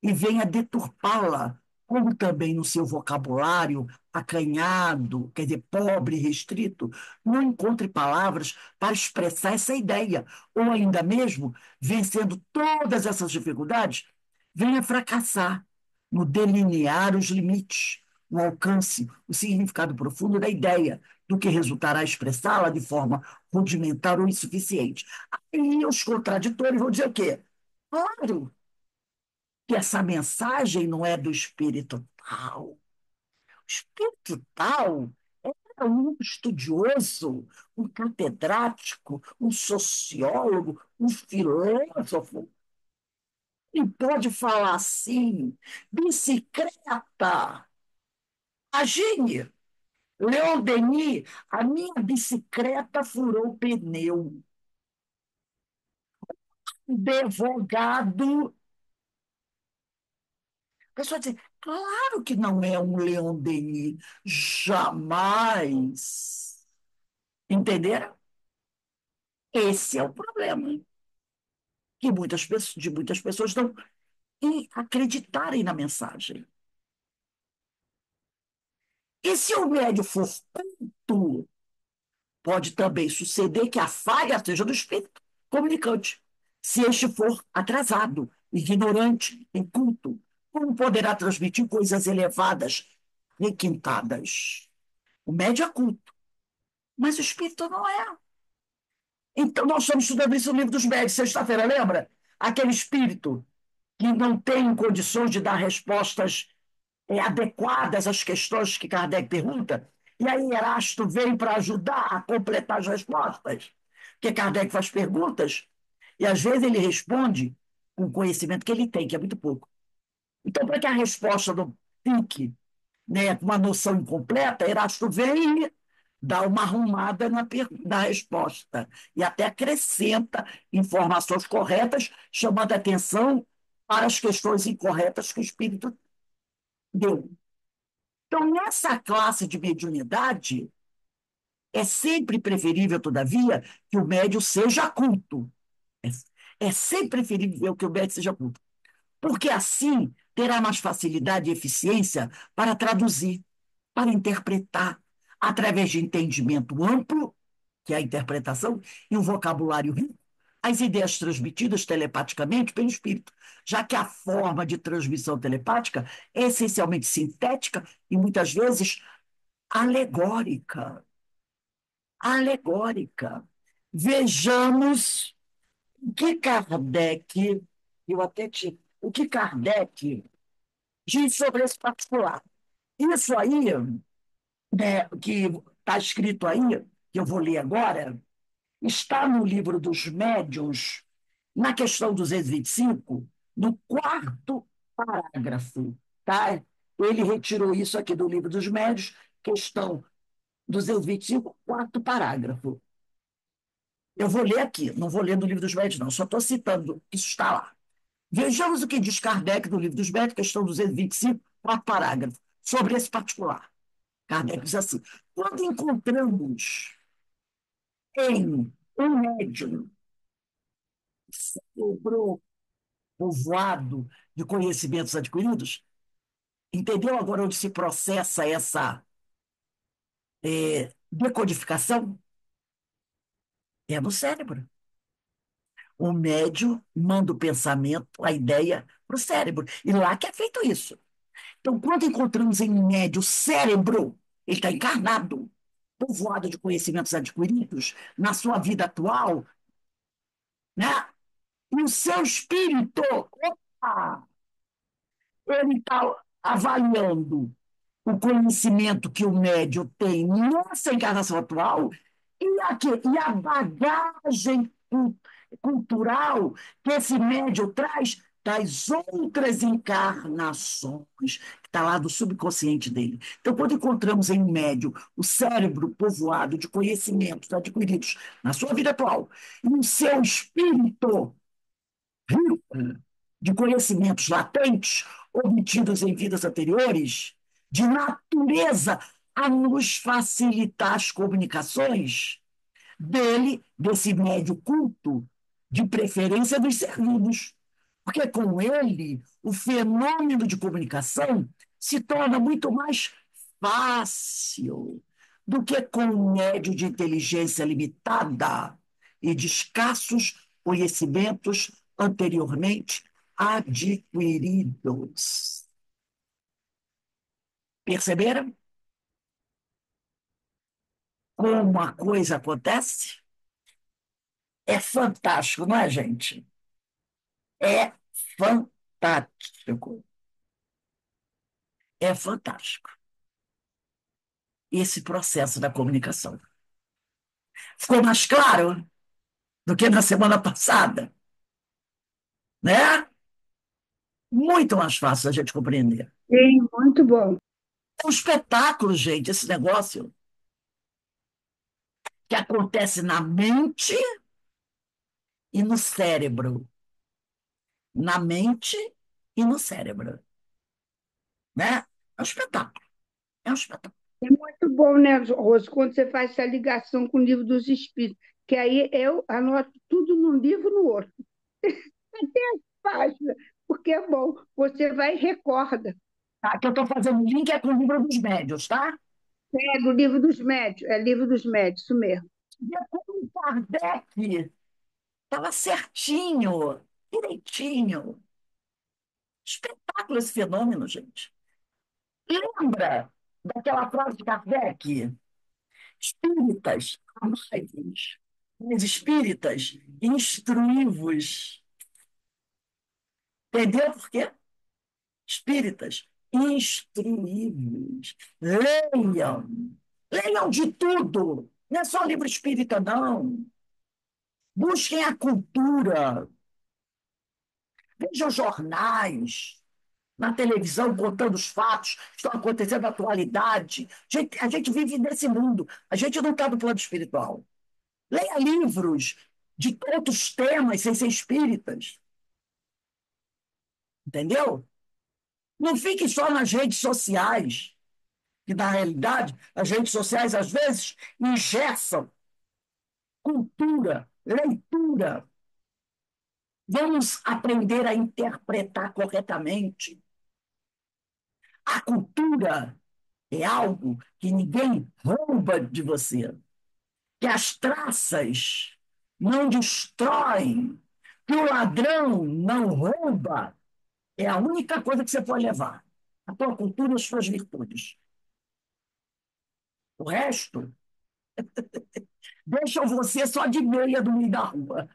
e venha deturpá-la, como também no seu vocabulário acanhado, quer dizer, pobre e restrito, não encontre palavras para expressar essa ideia, ou ainda mesmo, vencendo todas essas dificuldades, venha fracassar no delinear os limites, o alcance, o significado profundo da ideia, do que resultará expressá-la de forma rudimentar ou insuficiente. Aí os contraditores vão dizer o quê? Claro, que essa mensagem não é do espírito tal. O espírito tal é um estudioso, um catedrático, um sociólogo, um filósofo. E pode falar assim: bicicleta. Imagine, Leon Denis, a minha bicicleta furou o pneu. Advogado. A pessoa diz, claro que não é um Leon Denis, jamais. Entenderam? Esse é o problema, que de muitas pessoas não acreditarem na mensagem. E se o médium for culto, pode também suceder que a falha seja do espírito comunicante. Se este for atrasado, ignorante, inculto, como poderá transmitir coisas elevadas, requintadas? O médium é culto, mas o espírito não é. Então, nós estamos estudando isso no livro dos médios, sexta-feira, lembra? Aquele espírito que não tem condições de dar respostas adequadas às questões que Kardec pergunta, e aí Erasto vem para ajudar a completar as respostas, porque Kardec faz perguntas, e às vezes ele responde com o conhecimento que ele tem, que é muito pouco. Então, para que a resposta não fique, né, com uma noção incompleta, Erasto vem e dá uma arrumada na resposta e até acrescenta informações corretas, chamando a atenção para as questões incorretas que o espírito deu. Então, nessa classe de mediunidade, é sempre preferível, todavia, que o médium seja culto. É sempre preferível que o médium seja culto, porque assim terá mais facilidade e eficiência para traduzir, para interpretar, através de entendimento amplo, que é a interpretação, e um vocabulário rico, as ideias transmitidas telepaticamente pelo espírito, já que a forma de transmissão telepática é essencialmente sintética e muitas vezes alegórica. Alegórica. Vejamos o que Kardec, o que Kardec diz sobre esse particular. Isso aí, né, que está escrito aí, que eu vou ler agora, está no livro dos médiuns, na questão 225, no quarto parágrafo. Tá? Ele retirou isso aqui do livro dos médiuns, questão 225, quarto parágrafo. Eu vou ler aqui, não vou ler do livro dos médiuns, não, só estou citando, isso está lá. Vejamos o que diz Kardec do livro dos médiuns, questão 225, quarto parágrafo, sobre esse particular. Kardec diz assim: quando encontramos em um médium cérebro povoado de conhecimentos adquiridos, entendeu agora onde se processa essa decodificação? É no cérebro. O médium manda o pensamento, a ideia, para o cérebro. E lá que é feito isso. Então, quando encontramos em um médium o cérebro, ele está encarnado, povoado de conhecimentos adquiridos na sua vida atual, né? E o seu espírito, opa, ele está avaliando o conhecimento que o médium tem nessa encarnação atual e a bagagem cultural que esse médium traz das outras encarnações, que está lá do subconsciente dele. Então, quando encontramos em um médium o cérebro povoado de conhecimentos adquiridos na sua vida atual e o seu espírito rico de conhecimentos latentes obtidos em vidas anteriores, de natureza a nos facilitar as comunicações dele, desse médio culto, de preferência dos servidos. Porque com ele, o fenômeno de comunicação se torna muito mais fácil do que com um médio de inteligência limitada e de escassos conhecimentos anteriormente adquiridos. Perceberam como a coisa acontece? É fantástico, não é, gente? É fantástico. É fantástico esse processo da comunicação. Ficou mais claro do que na semana passada, né? Muito mais fácil a gente compreender. Sim, muito bom. É um espetáculo, gente, esse negócio que acontece na mente e no cérebro. Na mente e no cérebro, né? É um espetáculo. É um espetáculo. É muito bom, né, Rose, quando você faz essa ligação com o livro dos Espíritos, que aí eu anoto tudo num livro no outro. Até as páginas, porque é bom. Você vai e recorda. Tá? Que eu estou fazendo link é com o livro dos médios, tá? Pega o livro dos médios, é livro dos médios, isso mesmo. E é como o Kardec estava certinho, direitinho. Espetáculo esse fenômeno, gente. Lembra daquela frase de Kardec? Espíritas, amai-vos, mas espíritas, instruí-vos. Entendeu por quê? Espíritas, instruí-vos. Leiam. Leiam de tudo. Não é só livro espírita, não. Busquem a cultura. Vejam jornais, na televisão, contando os fatos que estão acontecendo na atualidade. A gente vive nesse mundo. A gente não está no plano espiritual. Leia livros de outros temas sem ser espíritas. Entendeu? Não fique só nas redes sociais, que, na realidade, as redes sociais, às vezes, engessam cultura, leitura. Vamos aprender a interpretar corretamente. A cultura é algo que ninguém rouba de você, que as traças não destroem, que o ladrão não rouba. É a única coisa que você pode levar. A tua cultura e as suas virtudes. O resto, deixa você só de meia do meio da rua.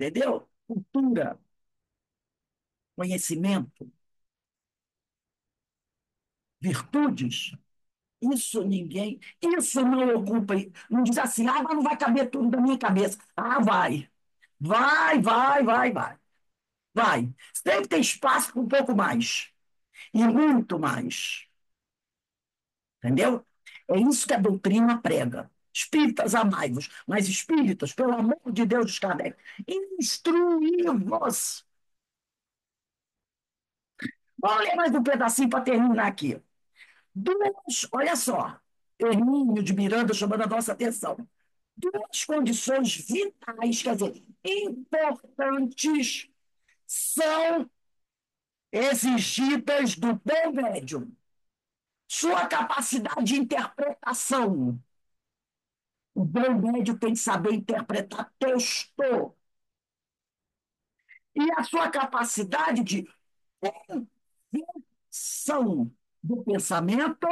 Entendeu? Cultura, conhecimento, virtudes. Isso não ocupa, não diz assim, mas não vai caber tudo na minha cabeça. Ah, vai. Vai, vai, vai, vai. Vai. Sempre tem espaço para um pouco mais. E muito mais. Entendeu? É isso que a doutrina prega. Espíritas, amai-vos. Mas espíritas, pelo amor de Deus, diz Kardec, instruí-vos. Vamos ler mais um pedacinho para terminar aqui. Olha só, Hermínio de Miranda chamando a nossa atenção. Duas condições vitais, quer dizer, importantes, são exigidas do bom médium. Sua capacidade de interpretação. O bom médium tem que saber interpretar texto. E a sua capacidade de conversão do pensamento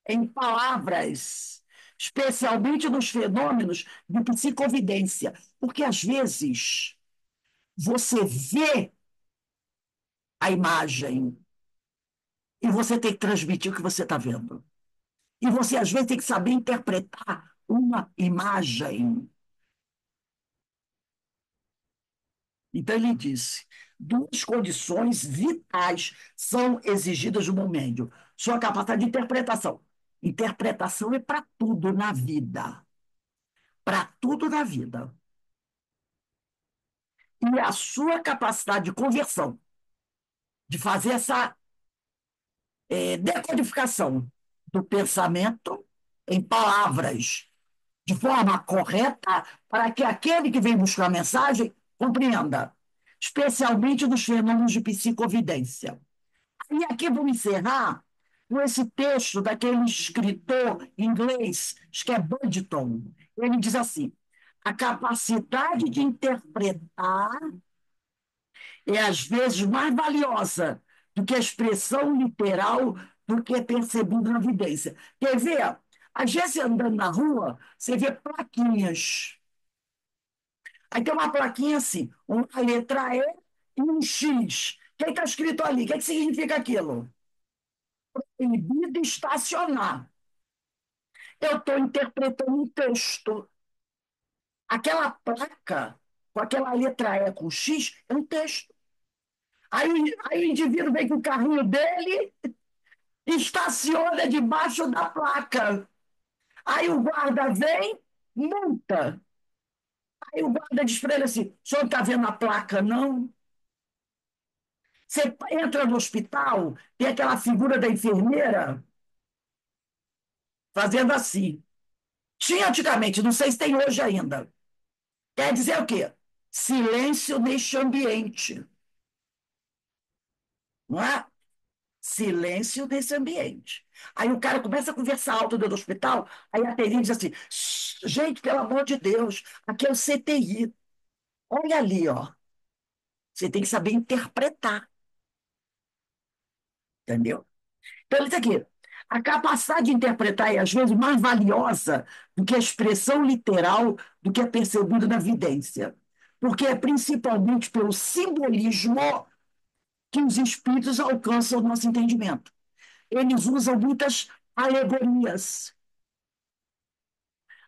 em palavras, especialmente nos fenômenos de psicovidência. Porque, às vezes, você vê a imagem e você tem que transmitir o que você está vendo. E você, às vezes, tem que saber interpretar uma imagem. Então, ele disse: duas condições vitais são exigidas do médium. Sua capacidade de interpretação. Interpretação é para tudo na vida. Para tudo na vida. e a sua capacidade de conversão, de fazer essa decodificação do pensamento em palavras de forma correta para que aquele que vem buscar a mensagem compreenda, especialmente nos fenômenos de psicovidência. E aqui vou encerrar com esse texto daquele escritor inglês, acho que é Budton. Ele diz assim: a capacidade de interpretar é às vezes mais valiosa do que a expressão literal do que é percebido na evidência. Quer ver? Às vezes, andando na rua, você vê plaquinhas. Aí tem uma plaquinha assim, uma letra E e um X. O que está escrito ali? O que significa aquilo? Proibido estacionar. Eu estou interpretando um texto. Aquela placa, com aquela letra E com X, é um texto. Aí o indivíduo vem com o carrinho dele, estaciona debaixo da placa. Aí o guarda vem, multa. Aí o guarda diz para ele assim: o senhor não está vendo a placa, não? Você entra no hospital, tem aquela figura da enfermeira fazendo assim. Tinha antigamente, não sei se tem hoje ainda. Quer dizer o quê? Silêncio neste ambiente. Não é? Silêncio nesse ambiente. Aí o cara começa a conversar alto dentro do hospital, aí a atendente diz assim: gente, pelo amor de Deus, aqui é o CTI. Olha ali, ó. Você tem que saber interpretar, entendeu? Então, ele diz aqui: a capacidade de interpretar é, às vezes, mais valiosa do que a expressão literal do que é percebido na vidência, porque é principalmente pelo simbolismo que os espíritos alcançam o nosso entendimento. Eles usam muitas alegorias.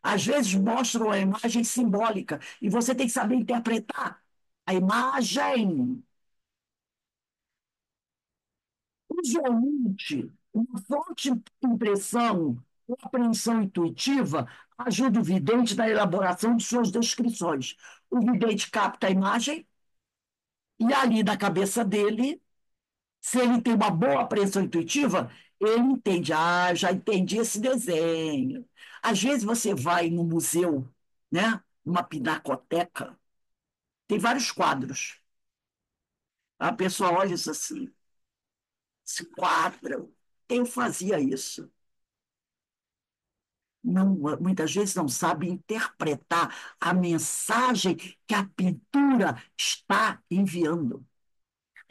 Às vezes mostram a imagem simbólica e você tem que saber interpretar a imagem. Usualmente, uma forte impressão ou apreensão intuitiva ajuda o vidente na elaboração de suas descrições. O vidente capta a imagem e ali na cabeça dele, se ele tem uma boa apreensão intuitiva, ele entende: ah, já entendi esse desenho. Às vezes você vai no museu, né, numa pinacoteca, tem vários quadros. A pessoa olha isso assim, esse quadro, eu fazia isso. Não, muitas vezes não sabe interpretar a mensagem que a pintura está enviando.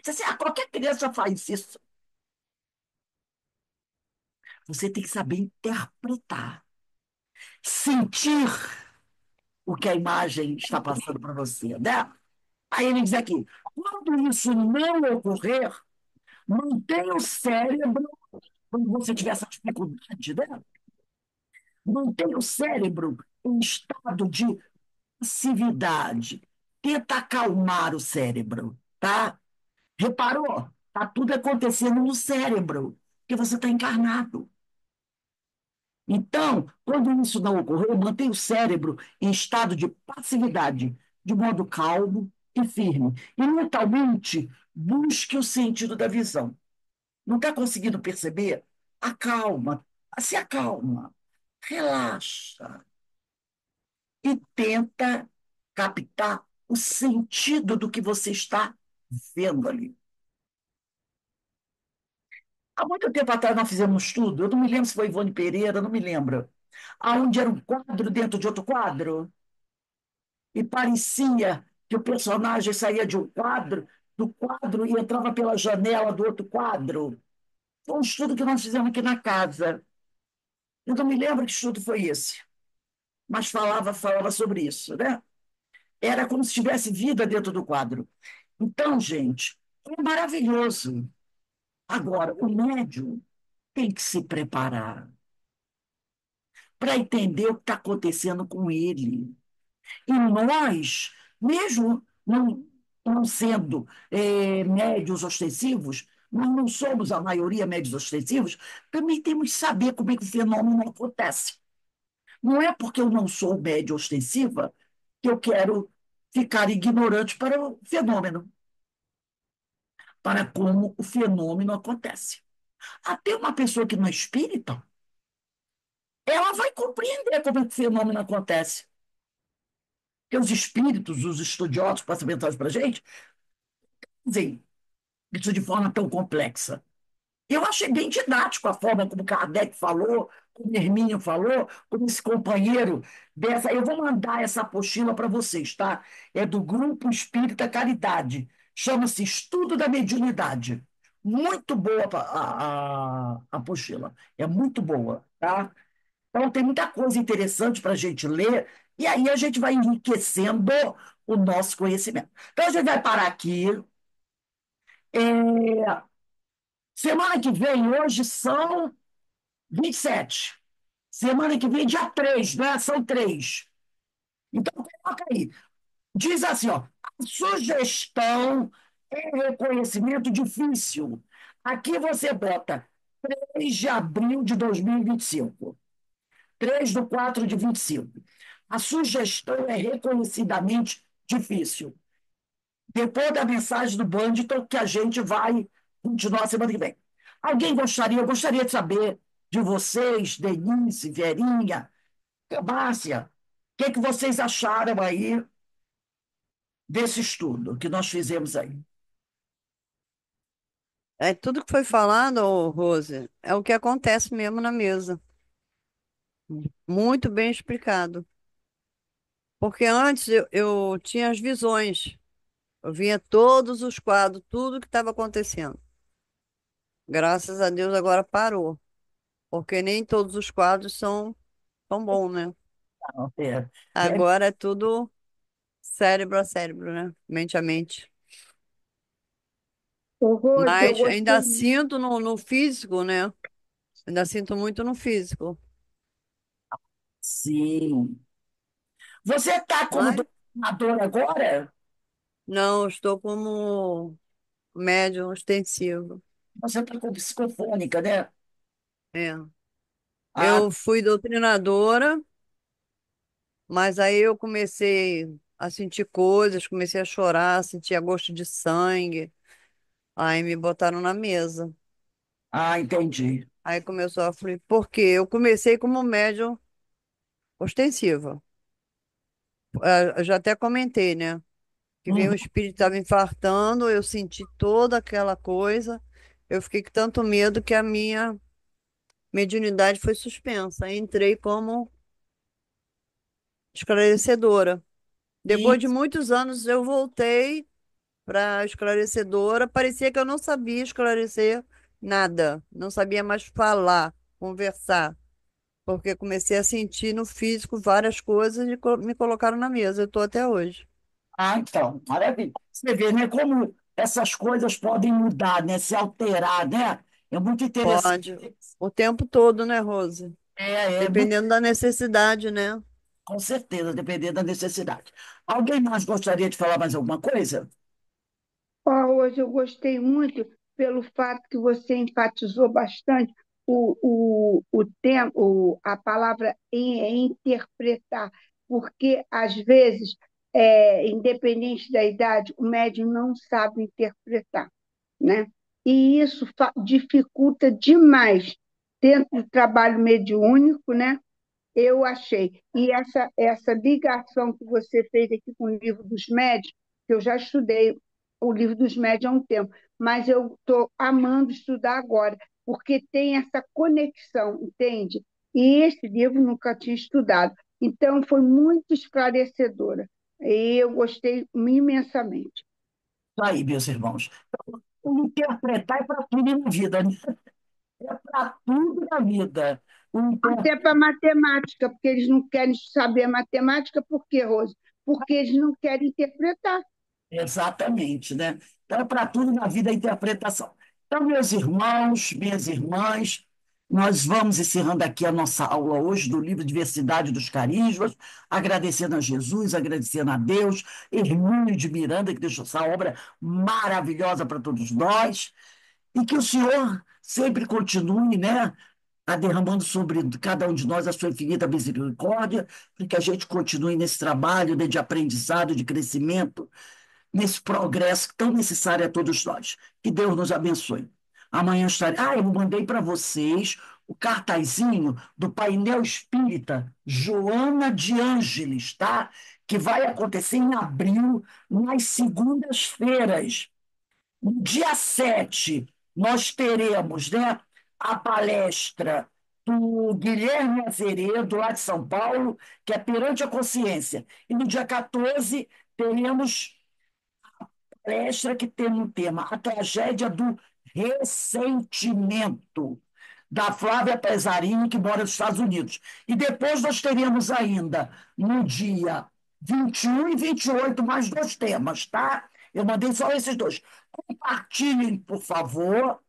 Assim, qualquer criança faz isso. Você tem que saber interpretar, sentir o que a imagem está passando para você, né? Aí ele diz aqui: quando isso não ocorrer, mantenha o cérebro, quando você tiver essa dificuldade, né? Mantenha o cérebro em estado de passividade. Tenta acalmar o cérebro, tá? Reparou? Tá tudo acontecendo no cérebro, porque você está encarnado. Então, quando isso não ocorrer, mantenha o cérebro em estado de passividade, de modo calmo e firme. E mentalmente, busque o sentido da visão. Não está conseguindo perceber? Acalma, se acalma, relaxa e tenta captar o sentido do que você está vendo ali. Há muito tempo atrás nós fizemos um estudo, eu não me lembro se foi Ivone Pereira, não me lembro, aonde era um quadro dentro de outro quadro, e parecia que o personagem saía de um quadro, do quadro, e entrava pela janela do outro quadro. Foi um estudo que nós fizemos aqui na casa. Eu não me lembro que estudo foi esse, mas falava sobre isso, né? Era como se tivesse vida dentro do quadro. Então, gente, é maravilhoso. Agora, o médium tem que se preparar para entender o que está acontecendo com ele. E nós, mesmo não sendo médios ostensivos, nós não somos a maioria médios ostensivos, também temos que saber como é que o fenômeno acontece. Não é porque eu não sou médio ostensiva que eu quero ficar ignorantes para o fenômeno, para como o fenômeno acontece. Até uma pessoa que não é espírita, ela vai compreender como é que o fenômeno acontece. Porque os espíritos, os estudiosos que passam mensagem para a gente, dizem isso de forma tão complexa. Eu achei bem didático a forma como Kardec falou, como Hermínio falou, como esse companheiro dessa. Eu vou mandar essa apostila para vocês, tá? É do Grupo Espírita Caridade. Chama-se Estudo da Mediunidade. Muito boa a apostila. É muito boa, tá? Então, tem muita coisa interessante para a gente ler, e aí a gente vai enriquecendo o nosso conhecimento. Então, a gente vai parar aqui. É, semana que vem, hoje são 27. Semana que vem, dia 3, né? São 3. Então, coloca aí. Diz assim, ó, a sugestão é reconhecimento difícil. Aqui você bota 3 de abril de 2025. 3/4 de 25. A sugestão é reconhecidamente difícil. Depois da mensagem do Banditon, que a gente vai continuar semana que vem. Eu gostaria de saber de vocês, Denise, Verinha, Márcia, o que vocês acharam aí desse estudo que nós fizemos aí? É tudo que foi falado, ô, Rose, é o que acontece mesmo na mesa. Muito bem explicado. Porque antes eu tinha as visões. Eu via todos os quadros, tudo que estava acontecendo. Graças a Deus agora parou. Porque nem todos os quadros são tão bons, né? É, é, Agora é tudo cérebro a cérebro, né? Mente a mente. Ô, Rose, eu Mas gostei ainda muito. sinto no físico, né? Ainda sinto muito no físico. sim. Você está como Mas doutrinador agora? não, estou como médium ostensivo. Você está com psicofônica, né? É. Ah, Eu fui doutrinadora, mas aí eu comecei a sentir coisas, comecei a chorar, sentia gosto de sangue. Aí me botaram na mesa. entendi. Aí começou a fluir. Por quê? Eu comecei como médium ostensiva. Eu já até comentei, né? Que veio um Uhum. espírito que estava infartando, eu senti toda aquela coisa. Eu fiquei com tanto medo que a minha mediunidade foi suspensa. Aí entrei como esclarecedora. E, Depois de muitos anos, eu voltei para esclarecedora. Parecia que eu não sabia esclarecer nada, não sabia mais falar, conversar, porque comecei a sentir no físico várias coisas e me colocaram na mesa. Eu estou até hoje. então, maravilha. Você vê, né, como essas coisas podem mudar, né, se alterar, né? É muito interessante. Pode. O tempo todo, né, Rose? Muito, Dependendo da necessidade, né? com certeza, dependendo da necessidade. Alguém mais gostaria de falar mais alguma coisa? Ó, hoje eu gostei muito pelo fato que você enfatizou bastante o tempo, a palavra interpretar, porque às vezes, independente da idade, o médium não sabe interpretar, né? E isso dificulta demais dentro do trabalho mediúnico, né? Eu achei. E essa ligação que você fez aqui com o livro dos médios, que eu já estudei o livro dos médios há um tempo, mas eu estou amando estudar agora, porque tem essa conexão, entende? E esse livro nunca tinha estudado. Então, foi muito esclarecedora. E eu gostei imensamente. Aí, meus irmãos. O interpretar é para tudo na vida, né? É para tudo na vida. O inter... Até para matemática, porque eles não querem saber matemática, por quê, Rose? Porque eles não querem interpretar. Exatamente, né? Então, é para tudo na vida a interpretação. Então, meus irmãos, minhas irmãs, nós vamos encerrando aqui a nossa aula hoje do livro Diversidade dos Carismas, agradecendo a Jesus, agradecendo a Deus, Hermínio de Miranda, que deixou essa obra maravilhosa para todos nós, e que o Senhor sempre continue, né? derramando sobre cada um de nós a sua infinita misericórdia, para que a gente continue nesse trabalho, né, de aprendizado, de crescimento, nesse progresso tão necessário a todos nós. Que Deus nos abençoe. Amanhã estarei. Eu mandei para vocês o cartazinho do painel espírita Joana de Ângeles, tá? Que vai acontecer em abril, nas segundas-feiras. No dia 7, nós teremos, né, a palestra do Guilherme Azeredo, lá de São Paulo, que é Perante a Consciência. E no dia 14, teremos palestra que tem um tema, a tragédia do ressentimento, da Flávia Pesarini, que mora nos Estados Unidos. E depois nós teríamos ainda, no dia 21 e 28, mais 2 temas, tá? Eu mandei só esses 2. Compartilhem, por favor,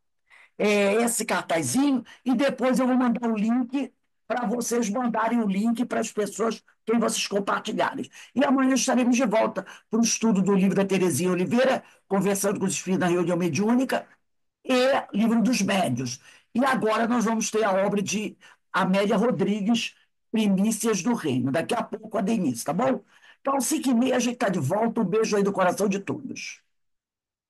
esse cartazinho, e depois eu vou mandar o link para vocês mandarem o link para as pessoas quem vocês compartilharem. E amanhã estaremos de volta para o estudo do livro da Terezinha Oliveira, Conversando com os Espíritos na Reunião Mediúnica, e Livro dos Médios. E agora nós vamos ter a obra de Amélia Rodrigues, Primícias do Reino. Daqui a pouco a Denise, tá bom? Então, às 5h30 a gente está de volta. Um beijo aí do coração de todos.